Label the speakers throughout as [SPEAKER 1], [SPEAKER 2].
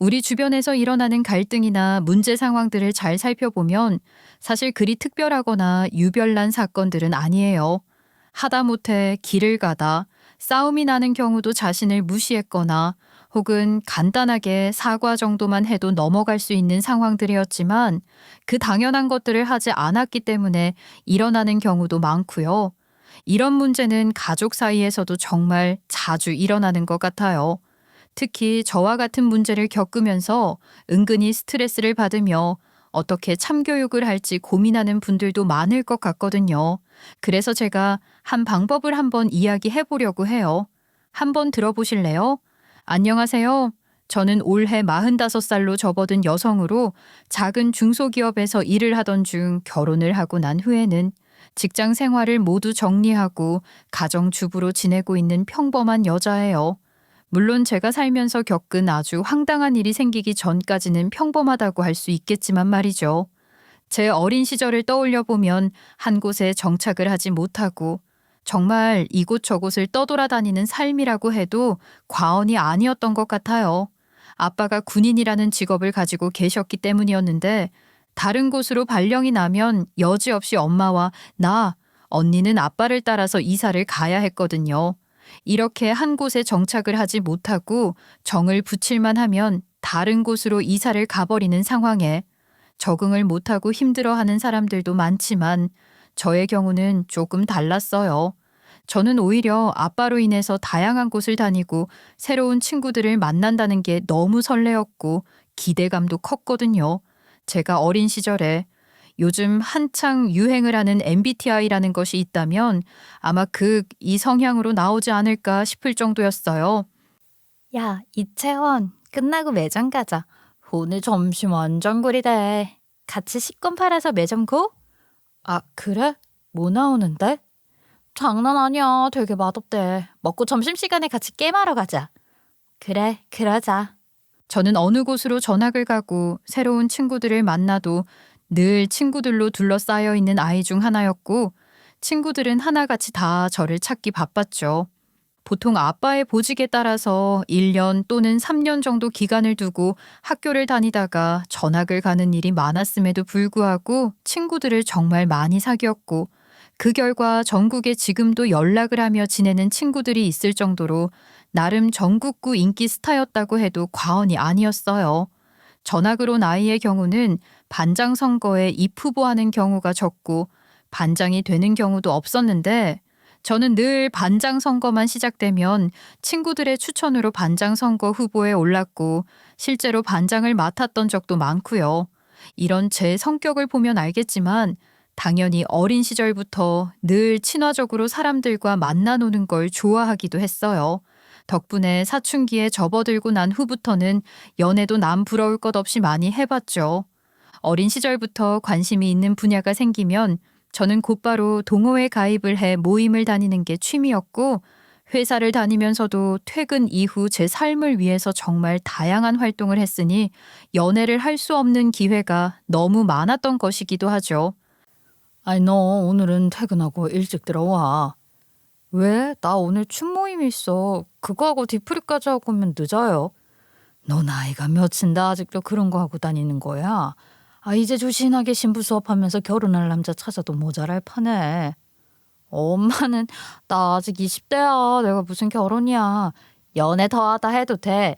[SPEAKER 1] 우리 주변에서 일어나는 갈등이나 문제 상황들을 잘 살펴보면 사실 그리 특별하거나 유별난 사건들은 아니에요. 하다못해 길을 가다 싸움이 나는 경우도 자신을 무시했거나 혹은 간단하게 사과 정도만 해도 넘어갈 수 있는 상황들이었지만 그 당연한 것들을 하지 않았기 때문에 일어나는 경우도 많고요. 이런 문제는 가족 사이에서도 정말 자주 일어나는 것 같아요. 특히 저와 같은 문제를 겪으면서 은근히 스트레스를 받으며 어떻게 참교육을 할지 고민하는 분들도 많을 것 같거든요. 그래서 제가 한 방법을 한번 이야기해 보려고 해요. 한번 들어보실래요? 안녕하세요. 저는 올해 45살로 접어든 여성으로 작은 중소기업에서 일을 하던 중 결혼을 하고 난 후에는 직장 생활을 모두 정리하고 가정주부로 지내고 있는 평범한 여자예요. 물론 제가 살면서 겪은 아주 황당한 일이 생기기 전까지는 평범하다고 할 수 있겠지만 말이죠. 제 어린 시절을 떠올려 보면 한 곳에 정착을 하지 못하고 정말 이곳저곳을 떠돌아다니는 삶이라고 해도 과언이 아니었던 것 같아요. 아빠가 군인이라는 직업을 가지고 계셨기 때문이었는데 다른 곳으로 발령이 나면 여지없이 엄마와 나, 언니는 아빠를 따라서 이사를 가야 했거든요. 이렇게 한 곳에 정착을 하지 못하고 정을 붙일만 하면 다른 곳으로 이사를 가버리는 상황에 적응을 못하고 힘들어하는 사람들도 많지만 저의 경우는 조금 달랐어요. 저는 오히려 아빠로 인해서 다양한 곳을 다니고 새로운 친구들을 만난다는 게 너무 설레었고 기대감도 컸거든요. 제가 어린 시절에 요즘 한창 유행을 하는 MBTI라는 것이 있다면 아마 이 성향으로 나오지 않을까 싶을 정도였어요. 야, 이채원, 끝나고 매점 가자. 오늘 점심 완전 구리대. 같이 식권 팔아서 매점 고? 아, 그래? 뭐 나오는데? 장난 아니야. 되게 맛없대. 먹고 점심시간에 같이 게임하러 가자. 그래, 그러자. 저는 어느 곳으로 전학을 가고 새로운 친구들을 만나도 늘 친구들로 둘러싸여 있는 아이 중 하나였고 친구들은 하나같이 다 저를 찾기 바빴죠. 보통 아빠의 보직에 따라서 1년 또는 3년 정도 기간을 두고 학교를 다니다가 전학을 가는 일이 많았음에도 불구하고 친구들을 정말 많이 사귀었고 그 결과 전국에 지금도 연락을 하며 지내는 친구들이 있을 정도로 나름 전국구 인기 스타였다고 해도 과언이 아니었어요. 전학을 온 아이의 경우는 반장 선거에 입후보하는 경우가 적고 반장이 되는 경우도 없었는데 저는 늘 반장 선거만 시작되면 친구들의 추천으로 반장 선거 후보에 올랐고 실제로 반장을 맡았던 적도 많고요. 이런 제 성격을 보면 알겠지만 당연히 어린 시절부터 늘 친화적으로 사람들과 만나 노는 걸 좋아하기도 했어요. 덕분에 사춘기에 접어들고 난 후부터는 연애도 남 부러울 것 없이 많이 해봤죠. 어린 시절부터 관심이 있는 분야가 생기면 저는 곧바로 동호회 가입을 해 모임을 다니는 게 취미였고 회사를 다니면서도 퇴근 이후 제 삶을 위해서 정말 다양한 활동을 했으니 연애를 할 수 없는 기회가 너무 많았던 것이기도 하죠. 아니, 너 오늘은 퇴근하고 일찍 들어와. 왜? 나 오늘 춤 모임 있어. 그거 하고 뒤풀이까지 하고 오면 늦어요. 너 나이가 몇인데 아직도 그런 거 하고 다니는 거야? 아, 이제 조신하게 신부 수업하면서 결혼할 남자 찾아도 모자랄 판에. 엄마는 나 아직 20대야. 내가 무슨 결혼이야. 연애 더 하다 해도 돼.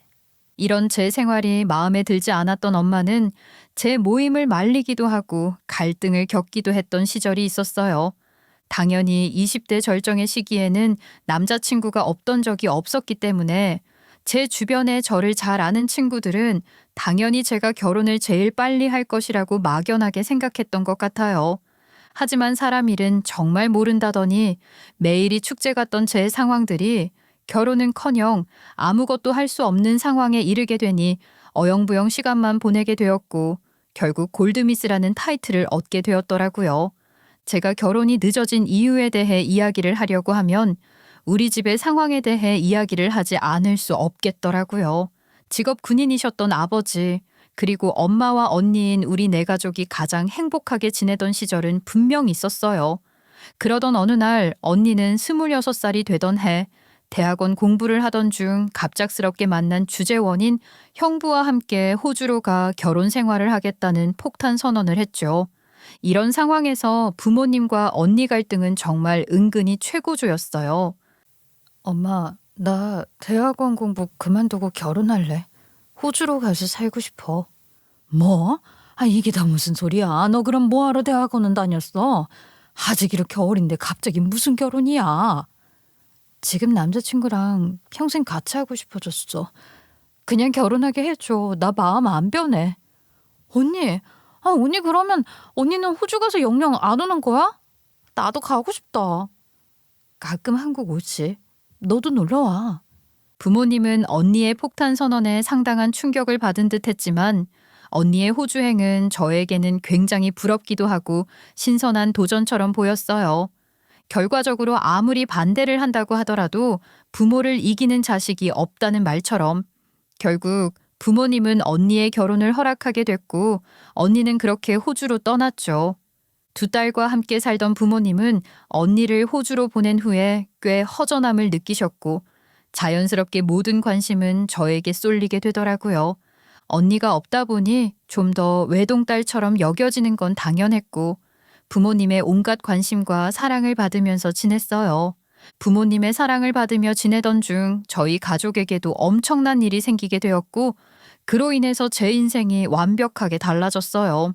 [SPEAKER 1] 이런 제 생활이 마음에 들지 않았던 엄마는 제 모임을 말리기도 하고 갈등을 겪기도 했던 시절이 있었어요. 당연히 20대 절정의 시기에는 남자친구가 없던 적이 없었기 때문에 제 주변에 저를 잘 아는 친구들은 당연히 제가 결혼을 제일 빨리 할 것이라고 막연하게 생각했던 것 같아요. 하지만 사람 일은 정말 모른다더니 매일이 축제 같던 제 상황들이 결혼은커녕 아무것도 할 수 없는 상황에 이르게 되니 어영부영 시간만 보내게 되었고 결국 골드미스라는 타이틀을 얻게 되었더라고요. 제가 결혼이 늦어진 이유에 대해 이야기를 하려고 하면 우리 집의 상황에 대해 이야기를 하지 않을 수 없겠더라고요. 직업 군인이셨던 아버지, 그리고 엄마와 언니인 우리 네 가족이 가장 행복하게 지내던 시절은 분명 있었어요. 그러던 어느 날 언니는 26살이 되던 해 대학원 공부를 하던 중 갑작스럽게 만난 주재원인 형부와 함께 호주로 가 결혼 생활을 하겠다는 폭탄 선언을 했죠. 이런 상황에서 부모님과 언니 갈등은 정말 은근히 최고조였어요. 엄마, 나 대학원 공부 그만두고 결혼할래. 호주로 가서 살고 싶어. 뭐? 이게 다 무슨 소리야? 너 그럼 뭐하러 대학원은 다녔어? 아직 이렇게 어린데 갑자기 무슨 결혼이야? 지금 남자친구랑 평생 같이 하고 싶어졌어. 그냥 결혼하게 해줘. 나 마음 안 변해. 언니, 언니 그러면 언니는 호주 가서 영영 안 오는 거야? 나도 가고 싶다. 가끔 한국 오지. 너도 놀러 와. 부모님은 언니의 폭탄 선언에 상당한 충격을 받은 듯 했지만 언니의 호주행은 저에게는 굉장히 부럽기도 하고 신선한 도전처럼 보였어요. 결과적으로 아무리 반대를 한다고 하더라도 부모를 이기는 자식이 없다는 말처럼 결국 부모님은 언니의 결혼을 허락하게 됐고 언니는 그렇게 호주로 떠났죠. 두 딸과 함께 살던 부모님은 언니를 호주로 보낸 후에 꽤 허전함을 느끼셨고 자연스럽게 모든 관심은 저에게 쏠리게 되더라고요. 언니가 없다 보니 좀 더 외동딸처럼 여겨지는 건 당연했고 부모님의 온갖 관심과 사랑을 받으면서 지냈어요. 부모님의 사랑을 받으며 지내던 중 저희 가족에게도 엄청난 일이 생기게 되었고 그로 인해서 제 인생이 완벽하게 달라졌어요.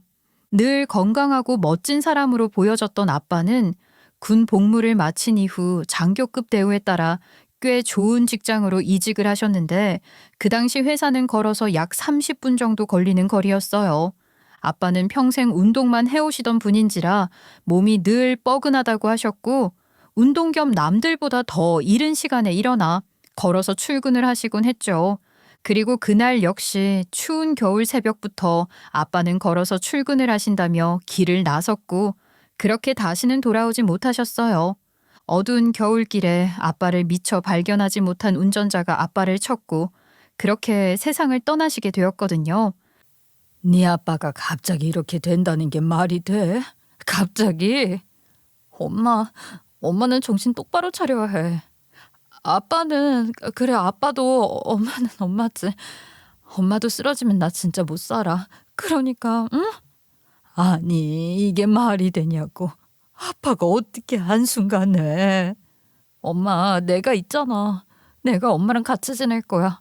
[SPEAKER 1] 늘 건강하고 멋진 사람으로 보여졌던 아빠는 군 복무를 마친 이후 장교급 대우에 따라 꽤 좋은 직장으로 이직을 하셨는데 그 당시 회사는 걸어서 약 30분 정도 걸리는 거리였어요. 아빠는 평생 운동만 해오시던 분인지라 몸이 늘 뻐근하다고 하셨고 운동 겸 남들보다 더 이른 시간에 일어나 걸어서 출근을 하시곤 했죠. 그리고 그날 역시 추운 겨울 새벽부터 아빠는 걸어서 출근을 하신다며 길을 나섰고 그렇게 다시는 돌아오지 못하셨어요. 어두운 겨울길에 아빠를 미처 발견하지 못한 운전자가 아빠를 쳤고 그렇게 세상을 떠나시게 되었거든요. 네 아빠가 갑자기 이렇게 된다는 게 말이 돼? 갑자기? 엄마는 정신 똑바로 차려야 해. 아빠는 그래 아빠도 엄마는 엄마지. 엄마도 쓰러지면 나 진짜 못 살아. 그러니까 응? 아니 이게 말이 되냐고. 아빠가 어떻게 한순간에. 엄마 내가 있잖아. 내가 엄마랑 같이 지낼 거야.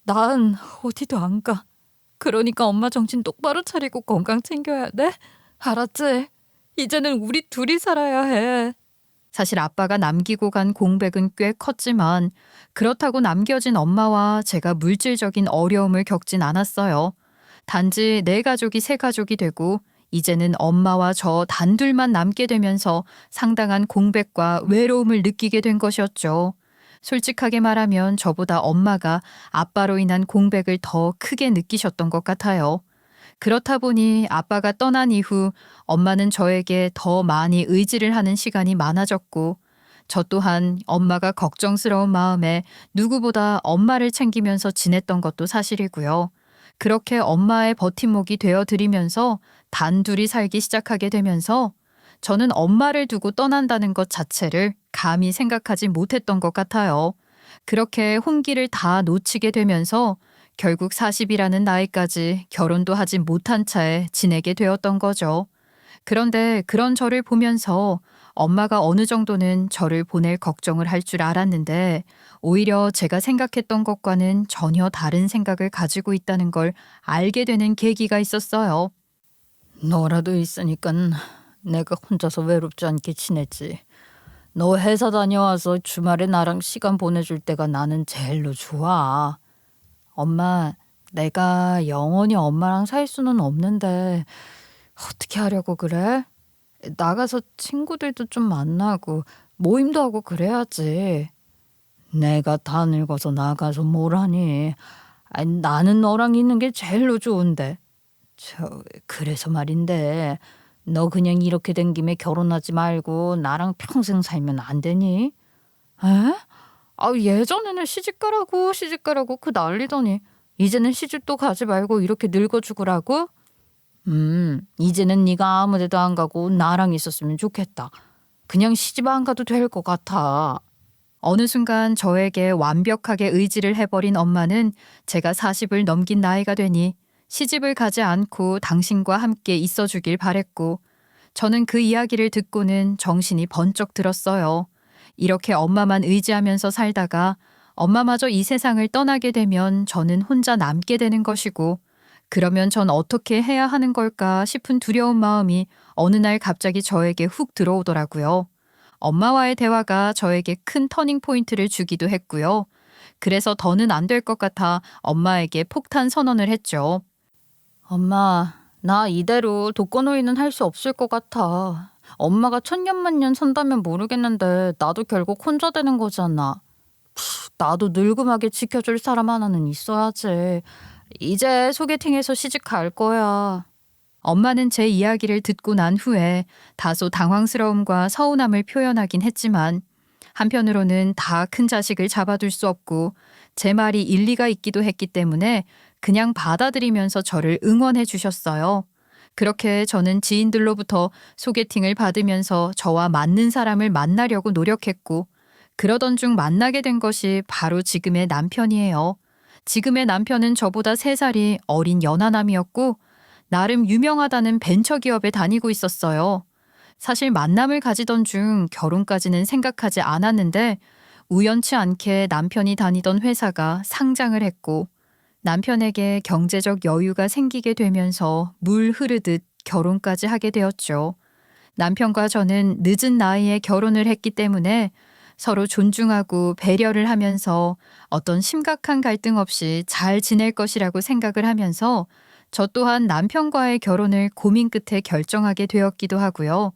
[SPEAKER 1] 난 어디도 안 가. 그러니까 엄마 정신 똑바로 차리고 건강 챙겨야 돼? 알았지? 이제는 우리 둘이 살아야 해. 사실 아빠가 남기고 간 공백은 꽤 컸지만 그렇다고 남겨진 엄마와 제가 물질적인 어려움을 겪진 않았어요. 단지 내 가족이 세 가족이 되고 이제는 엄마와 저 단둘만 남게 되면서 상당한 공백과 외로움을 느끼게 된 것이었죠. 솔직하게 말하면 저보다 엄마가 아빠로 인한 공백을 더 크게 느끼셨던 것 같아요. 그렇다 보니 아빠가 떠난 이후 엄마는 저에게 더 많이 의지를 하는 시간이 많아졌고 저 또한 엄마가 걱정스러운 마음에 누구보다 엄마를 챙기면서 지냈던 것도 사실이고요. 그렇게 엄마의 버팀목이 되어드리면서 단둘이 살기 시작하게 되면서 저는 엄마를 두고 떠난다는 것 자체를 감히 생각하지 못했던 것 같아요. 그렇게 혼기를 다 놓치게 되면서 결국 40이라는 나이까지 결혼도 하지 못한 채 지내게 되었던 거죠. 그런데 그런 저를 보면서 엄마가 어느 정도는 저를 보낼 걱정을 할 줄 알았는데 오히려 제가 생각했던 것과는 전혀 다른 생각을 가지고 있다는 걸 알게 되는 계기가 있었어요. 너라도 있으니까 내가 혼자서 외롭지 않게 지냈지. 너 회사 다녀와서 주말에 나랑 시간 보내줄 때가 나는 제일로 좋아. 엄마, 내가 영원히 엄마랑 살 수는 없는데 어떻게 하려고 그래? 나가서 친구들도 좀 만나고 모임도 하고 그래야지. 내가 다 늙어서 나가서 뭘 하니? 나는 너랑 있는 게 제일로 좋은데. 그래서 말인데 너 그냥 이렇게 된 김에 결혼하지 말고 나랑 평생 살면 안 되니? 에? 예전에는 시집가라고 그 난리더니 이제는 시집도 가지 말고 이렇게 늙어 죽으라고? 이제는 네가 아무 데도 안 가고 나랑 있었으면 좋겠다. 그냥 시집 안 가도 될 것 같아. 어느 순간 저에게 완벽하게 의지를 해버린 엄마는 제가 40을 넘긴 나이가 되니 시집을 가지 않고 당신과 함께 있어주길 바랬고, 저는 그 이야기를 듣고는 정신이 번쩍 들었어요. 이렇게 엄마만 의지하면서 살다가 엄마마저 이 세상을 떠나게 되면 저는 혼자 남게 되는 것이고, 그러면 전 어떻게 해야 하는 걸까 싶은 두려운 마음이 어느 날 갑자기 저에게 훅 들어오더라고요. 엄마와의 대화가 저에게 큰 터닝 포인트를 주기도 했고요. 그래서 더는 안 될 것 같아 엄마에게 폭탄 선언을 했죠. 엄마, 나 이대로 독거노인은 할 수 없을 것 같아. 엄마가 천년만년 산다면 모르겠는데 나도 결국 혼자 되는 거잖아. 나도 늙음하게 지켜줄 사람 하나는 있어야지. 이제 소개팅에서 시집 갈 거야. 엄마는 제 이야기를 듣고 난 후에 다소 당황스러움과 서운함을 표현하긴 했지만, 한편으로는 다 큰 자식을 잡아둘 수 없고 제 말이 일리가 있기도 했기 때문에 그냥 받아들이면서 저를 응원해 주셨어요. 그렇게 저는 지인들로부터 소개팅을 받으면서 저와 맞는 사람을 만나려고 노력했고, 그러던 중 만나게 된 것이 바로 지금의 남편이에요. 지금의 남편은 저보다 3살이 어린 연하남이었고, 나름 유명하다는 벤처기업에 다니고 있었어요. 사실 만남을 가지던 중 결혼까지는 생각하지 않았는데, 우연치 않게 남편이 다니던 회사가 상장을 했고, 남편에게 경제적 여유가 생기게 되면서 물 흐르듯 결혼까지 하게 되었죠. 남편과 저는 늦은 나이에 결혼을 했기 때문에 서로 존중하고 배려를 하면서 어떤 심각한 갈등 없이 잘 지낼 것이라고 생각을 하면서 저 또한 남편과의 결혼을 고민 끝에 결정하게 되었기도 하고요.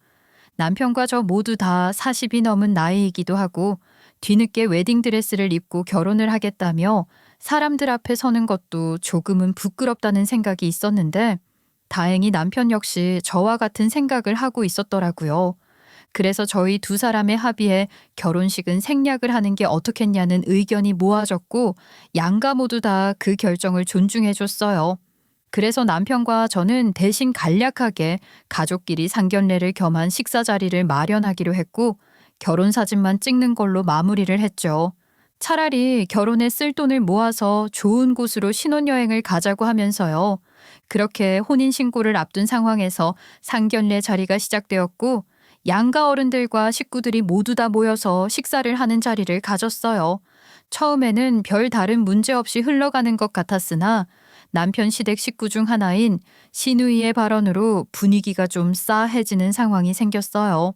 [SPEAKER 1] 남편과 저 모두 다 40이 넘은 나이이기도 하고, 뒤늦게 웨딩드레스를 입고 결혼을 하겠다며 사람들 앞에 서는 것도 조금은 부끄럽다는 생각이 있었는데, 다행히 남편 역시 저와 같은 생각을 하고 있었더라고요. 그래서 저희 2사람의 합의에 결혼식은 생략을 하는 게 어떻겠냐는 의견이 모아졌고, 양가 모두 다 그 결정을 존중해 줬어요. 그래서 남편과 저는 대신 간략하게 가족끼리 상견례를 겸한 식사 자리를 마련하기로 했고, 결혼 사진만 찍는 걸로 마무리를 했죠. 차라리 결혼에 쓸 돈을 모아서 좋은 곳으로 신혼여행을 가자고 하면서요. 그렇게 혼인신고를 앞둔 상황에서 상견례 자리가 시작되었고, 양가 어른들과 식구들이 모두 다 모여서 식사를 하는 자리를 가졌어요. 처음에는 별 다른 문제 없이 흘러가는 것 같았으나, 남편 시댁 식구 중 하나인 시누이의 발언으로 분위기가 좀 싸해지는 상황이 생겼어요.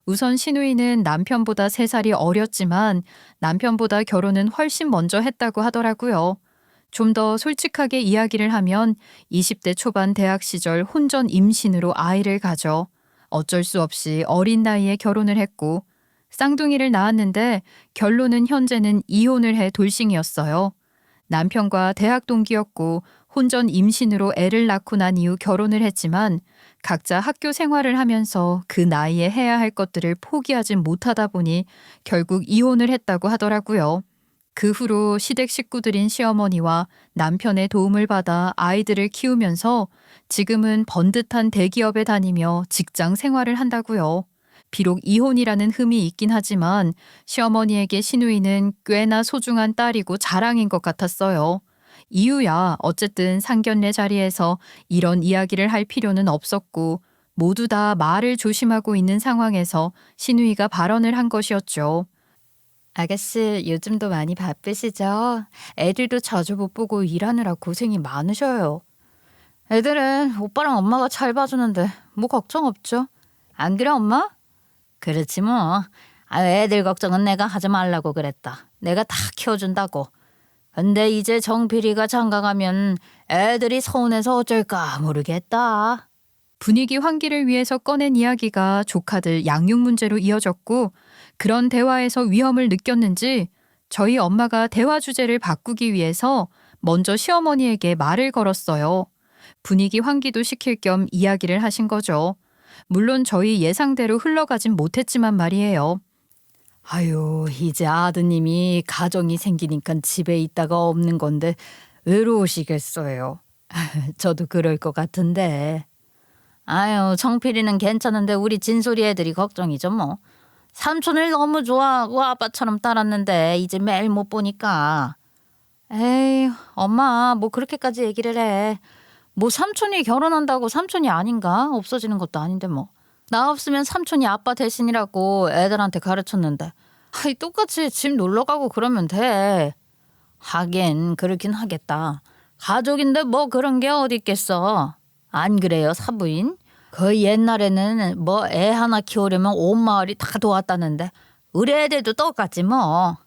[SPEAKER 1] 우선 시누이는 남편보다 3살이 어렸지만 남편보다 결혼은 훨씬 먼저 했다고 하더라고요. 좀 더 솔직하게 이야기를 하면 20대 초반 대학 시절 혼전 임신으로 아이를 가져 어쩔 수 없이 어린 나이에 결혼을 했고, 쌍둥이를 낳았는데 결론은 현재는 이혼을 해 돌싱이었어요. 남편과 대학 동기였고 혼전 임신으로 애를 낳고 난 이후 결혼을 했지만, 각자 학교 생활을 하면서 그 나이에 해야 할 것들을 포기하지 못하다 보니 결국 이혼을 했다고 하더라고요. 그 후로 시댁 식구들인 시어머니와 남편의 도움을 받아 아이들을 키우면서 지금은 번듯한 대기업에 다니며 직장 생활을 한다고요. 비록 이혼이라는 흠이 있긴 하지만 시어머니에게 시누이는 꽤나 소중한 딸이고 자랑인 것 같았어요. 이유야 어쨌든 상견례 자리에서 이런 이야기를 할 필요는 없었고, 모두 다 말을 조심하고 있는 상황에서 시누이가 발언을 한 것이었죠. 아가씨, 요즘도 많이 바쁘시죠? 애들도 자주 못 보고 일하느라 고생이 많으셔요. 애들은 오빠랑 엄마가 잘 봐주는데 뭐 걱정 없죠? 안 그래, 엄마? 그렇지 뭐. 애들 걱정은 내가 하지 말라고 그랬다. 내가 다 키워준다고. 근데 이제 정필이가 장가가면 애들이 서운해서 어쩔까 모르겠다. 분위기 환기를 위해서 꺼낸 이야기가 조카들 양육 문제로 이어졌고, 그런 대화에서 위험을 느꼈는지 저희 엄마가 대화 주제를 바꾸기 위해서 먼저 시어머니에게 말을 걸었어요. 분위기 환기도 시킬 겸 이야기를 하신 거죠. 물론 저희 예상대로 흘러가진 못했지만 말이에요. 아유, 이제 아드님이 가정이 생기니까 집에 있다가 없는 건데 외로우시겠어요. 저도 그럴 것 같은데. 아유, 정필이는 괜찮은데 우리 진솔이 애들이 걱정이죠 뭐.
[SPEAKER 2] 삼촌을 너무 좋아하고 아빠처럼 따랐는데 이제 매일 못 보니까. 에이, 엄마 뭐 그렇게까지 얘기를 해. 뭐 삼촌이 결혼한다고 삼촌이 아닌가? 없어지는 것도 아닌데 뭐. 나 없으면 삼촌이 아빠 대신이라고 애들한테 가르쳤는데. 아이, 똑같이 집 놀러 가고 그러면 돼. 하긴 그렇긴 하겠다. 가족인데 뭐 그런 게 어디 있겠어. 안 그래요, 사부인? 그 옛날에는 뭐 애 하나 키우려면 온 마을이 다 도왔다는데 우리 애들도 똑같지 뭐.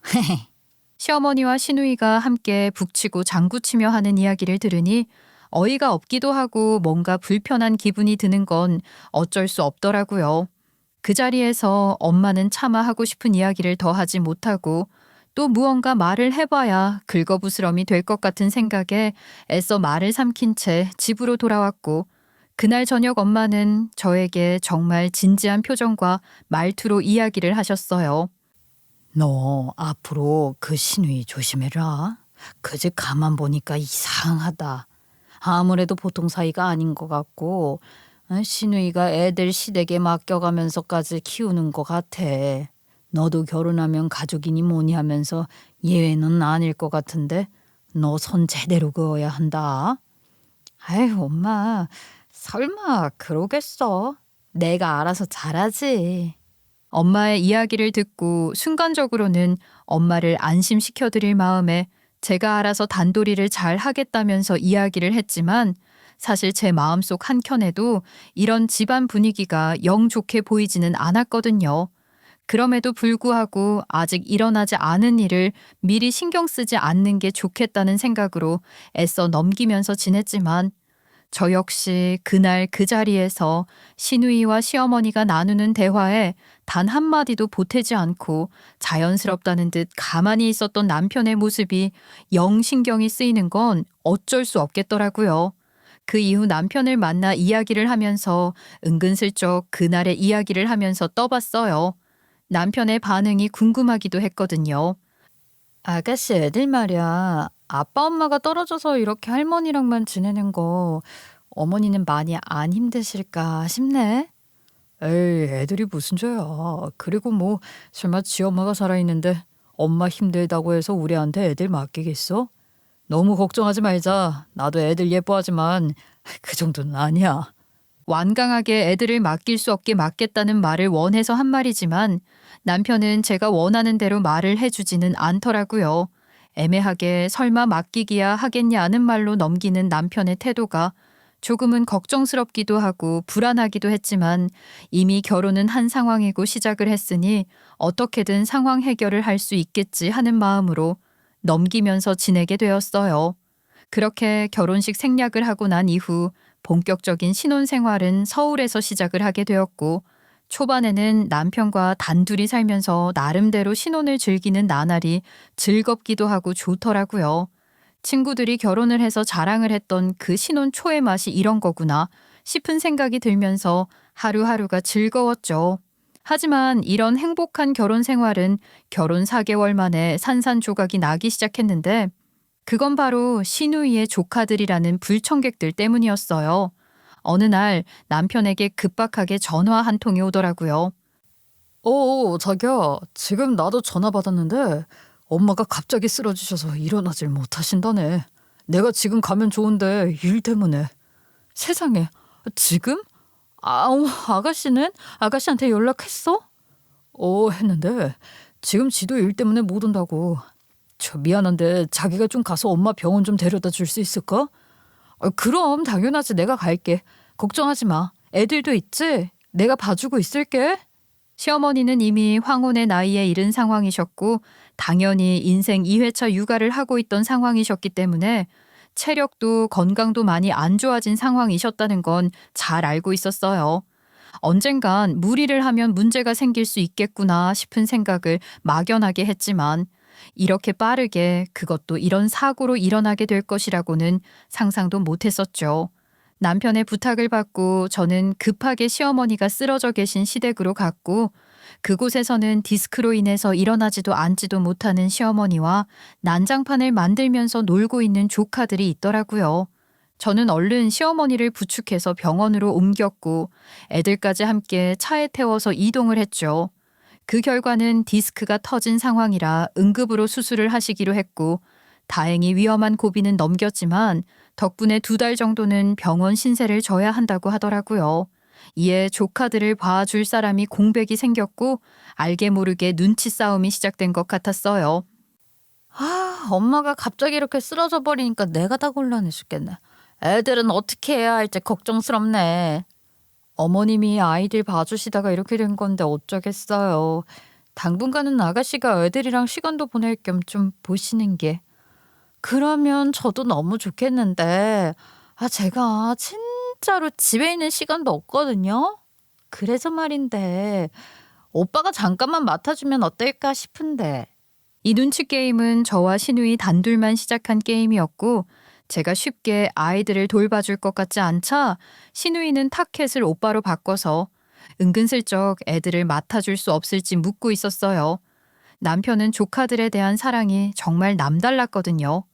[SPEAKER 1] 시어머니와 시누이가 함께 북치고 장구치며 하는 이야기를 들으니 어이가 없기도 하고 뭔가 불편한 기분이 드는 건 어쩔 수 없더라고요. 그 자리에서 엄마는 차마 하고 싶은 이야기를 더 하지 못하고 또 무언가 말을 해봐야 긁어부스럼이 될 것 같은 생각에 애써 말을 삼킨 채 집으로 돌아왔고 그날 저녁 엄마는 저에게 정말 진지한 표정과 말투로 이야기를 하셨어요. 너 앞으로 그 시누이 조심해라. 그 집 가만 보니까 이상하다. 아무래도 보통 사이가 아닌 것 같고 시누이가 애들 시댁에 맡겨가면서까지 키우는 것 같아. 너도 결혼하면 가족이니 뭐니 하면서 예외는 아닐 것 같은데 너 손 제대로 그어야 한다. 아유 엄마 설마 그러겠어. 내가 알아서 잘하지. 엄마의 이야기를 듣고 순간적으로는 엄마를 안심시켜드릴 마음에 제가 알아서 단도리를 잘 하겠다면서 이야기를 했지만 사실 제 마음속 한켠에도 이런 집안 분위기가 영 좋게 보이지는 않았거든요. 그럼에도 불구하고 아직 일어나지 않은 일을 미리 신경 쓰지 않는 게 좋겠다는 생각으로 애써 넘기면서 지냈지만 저 역시 그날 그 자리에서 시누이와 시어머니가 나누는 대화에 단 한마디도 보태지 않고 자연스럽다는 듯 가만히 있었던 남편의 모습이 영 신경이 쓰이는 건 어쩔 수 없겠더라고요. 그 이후 남편을 만나 이야기를 하면서 은근슬쩍 그날의 이야기를 하면서 떠봤어요. 남편의 반응이 궁금하기도 했거든요. 아가씨 애들 말이야. 아빠 엄마가 떨어져서 이렇게 할머니랑만 지내는 거 어머니는 많이 안 힘드실까 싶네. 에이, 애들이 무슨 죄야. 그리고 뭐 설마 지 엄마가 살아있는데 엄마 힘들다고 해서 우리한테 애들 맡기겠어? 너무 걱정하지 말자. 나도 애들 예뻐하지만 그 정도는 아니야. 완강하게 애들을 맡길 수 없게 맡겠다는 말을 원해서 한 말이지만 남편은 제가 원하는 대로 말을 해주지는 않더라고요. 애매하게 설마 맡기기야 하겠냐는 말로 넘기는 남편의 태도가 조금은 걱정스럽기도 하고 불안하기도 했지만 이미 결혼은 한 상황이고 시작을 했으니 어떻게든 상황 해결을 할 수 있겠지 하는 마음으로 넘기면서 지내게 되었어요. 그렇게 결혼식 생략을 하고 난 이후 본격적인 신혼생활은 서울에서 시작을 하게 되었고 초반에는 남편과 단둘이 살면서 나름대로 신혼을 즐기는 나날이 즐겁기도 하고 좋더라고요. 친구들이 결혼을 해서 자랑을 했던 그 신혼 초의 맛이 이런 거구나 싶은 생각이 들면서 하루하루가 즐거웠죠. 하지만 이런 행복한 결혼 생활은 결혼 4개월 만에 산산조각이 나기 시작했는데 그건 바로 시누이의 조카들이라는 불청객들 때문이었어요. 어느 날 남편에게 급박하게 전화 한 통이 오더라고요. 자기야. 지금 나도 전화 받았는데 엄마가 갑자기 쓰러지셔서 일어나질 못하신다네. 내가 지금 가면 좋은데 일 때문에. 세상에. 지금? 아가씨는? 아가씨한테 연락했어? 했는데 지금 지도 일 때문에 못 온다고. 저 미안한데 자기가 좀 가서 엄마 병원 좀 데려다 줄 수 있을까? 그럼 당연하지. 내가 갈게. 걱정하지 마. 애들도 있지? 내가 봐주고 있을게. 시어머니는 이미 황혼의 나이에 이른 상황이셨고 당연히 인생 2회차 육아를 하고 있던 상황이셨기 때문에 체력도 건강도 많이 안 좋아진 상황이셨다는 건 잘 알고 있었어요. 언젠간 무리를 하면 문제가 생길 수 있겠구나 싶은 생각을 막연하게 했지만 이렇게 빠르게 그것도 이런 사고로 일어나게 될 것이라고는 상상도 못했었죠. 남편의 부탁을 받고 저는 급하게 시어머니가 쓰러져 계신 시댁으로 갔고 그곳에서는 디스크로 인해서 일어나지도 앉지도 못하는 시어머니와 난장판을 만들면서 놀고 있는 조카들이 있더라고요. 저는 얼른 시어머니를 부축해서 병원으로 옮겼고 애들까지 함께 차에 태워서 이동을 했죠. 그 결과는 디스크가 터진 상황이라 응급으로 수술을 하시기로 했고 다행히 위험한 고비는 넘겼지만 덕분에 2달 정도는 병원 신세를 져야 한다고 하더라고요. 이에 조카들을 봐줄 사람이 공백이 생겼고 알게 모르게 눈치 싸움이 시작된 것 같았어요.
[SPEAKER 2] 엄마가 갑자기 이렇게 쓰러져 버리니까 내가 다 곤란해 죽겠네. 애들은 어떻게 해야 할지 걱정스럽네.
[SPEAKER 1] 어머님이 아이들 봐주시다가 이렇게 된 건데 어쩌겠어요. 당분간은 아가씨가 애들이랑 시간도 보낼 겸 좀 보시는 게.
[SPEAKER 2] 그러면 저도 너무 좋겠는데 제가 진짜로 집에 있는 시간도 없거든요. 그래서 말인데 오빠가 잠깐만 맡아주면 어떨까 싶은데.
[SPEAKER 1] 이 눈치 게임은 저와 신우이 단둘만 시작한 게임이었고 제가 쉽게 아이들을 돌봐줄 것 같지 않자 신우이는 타켓을 오빠로 바꿔서 은근슬쩍 애들을 맡아줄 수 없을지 묻고 있었어요. 남편은 조카들에 대한 사랑이 정말 남달랐거든요.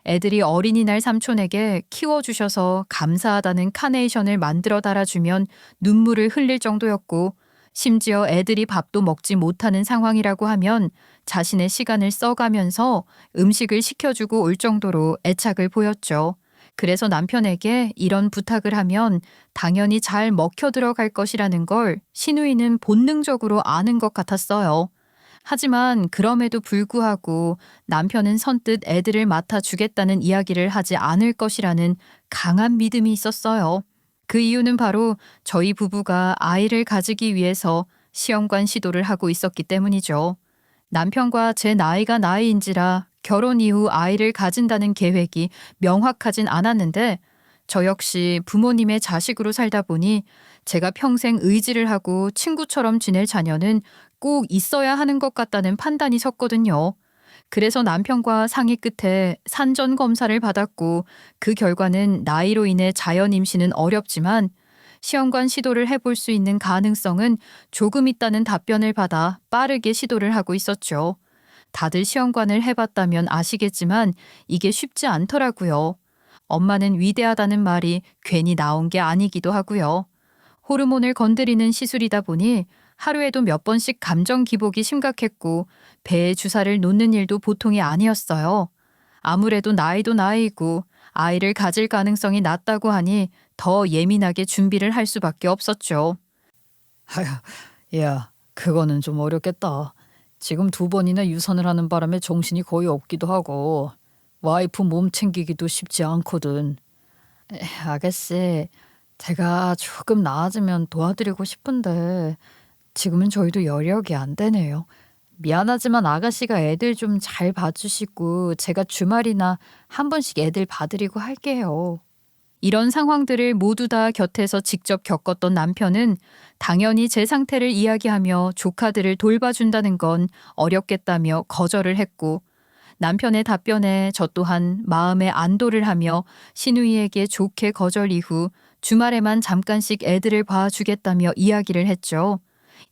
[SPEAKER 1] 애들이 어린이날 삼촌에게 키워주셔서 감사하다는 카네이션을 만들어 달아주면 눈물을 흘릴 정도였고 심지어 애들이 밥도 먹지 못하는 상황이라고 하면 자신의 시간을 써가면서 음식을 시켜주고 올 정도로 애착을 보였죠. 그래서 남편에게 이런 부탁을 하면 당연히 잘 먹혀 들어갈 것이라는 걸 신우이는 본능적으로 아는 것 같았어요. 하지만 그럼에도 불구하고 남편은 선뜻 애들을 맡아주겠다는 이야기를 하지 않을 것이라는 강한 믿음이 있었어요. 그 이유는 바로 저희 부부가 아이를 가지기 위해서 시험관 시도를 하고 있었기 때문이죠. 남편과 제 나이가 나이인지라 결혼 이후 아이를 가진다는 계획이 명확하진 않았는데 저 역시 부모님의 자식으로 살다 보니 제가 평생 의지를 하고 친구처럼 지낼 자녀는 꼭 있어야 하는 것 같다는 판단이 섰거든요. 그래서 남편과 상의 끝에 산전 검사를 받았고 그 결과는 나이로 인해 자연 임신은 어렵지만 시험관 시도를 해볼 수 있는 가능성은 조금 있다는 답변을 받아 빠르게 시도를 하고 있었죠. 다들 시험관을 해봤다면 아시겠지만 이게 쉽지 않더라고요. 엄마는 위대하다는 말이 괜히 나온 게 아니기도 하고요. 호르몬을 건드리는 시술이다 보니 하루에도 몇 번씩 감정 기복이 심각했고 배에 주사를 놓는 일도 보통이 아니었어요. 아무래도 나이도 나이고 아이를 가질 가능성이 낮다고 하니 더 예민하게 준비를 할 수밖에 없었죠.
[SPEAKER 2] 야, 그거는 좀 어렵겠다. 지금 2번이나 유산을 하는 바람에 정신이 거의 없기도 하고 와이프 몸 챙기기도 쉽지 않거든. 아가씨, 제가 조금 나아지면 도와드리고 싶은데 지금은 저희도 여력이 안 되네요. 미안하지만 아가씨가 애들 좀 잘 봐주시고 제가 주말이나 한 번씩 애들 봐드리고 할게요.
[SPEAKER 1] 이런 상황들을 모두 다 곁에서 직접 겪었던 남편은 당연히 제 상태를 이야기하며 조카들을 돌봐준다는 건 어렵겠다며 거절을 했고 남편의 답변에 저 또한 마음의 안도를 하며 신우이에게 좋게 거절 이후 주말에만 잠깐씩 애들을 봐주겠다며 이야기를 했죠.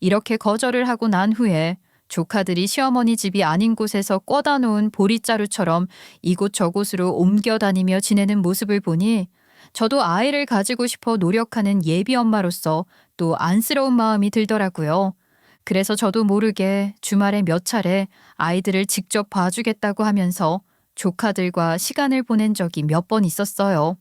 [SPEAKER 1] 이렇게 거절을 하고 난 후에 조카들이 시어머니 집이 아닌 곳에서 꿔다 놓은 보릿자루처럼 이곳저곳으로 옮겨 다니며 지내는 모습을 보니 저도 아이를 가지고 싶어 노력하는 예비 엄마로서 또 안쓰러운 마음이 들더라고요. 그래서 저도 모르게 주말에 몇 차례 아이들을 직접 봐주겠다고 하면서 조카들과 시간을 보낸 적이 몇 번 있었어요.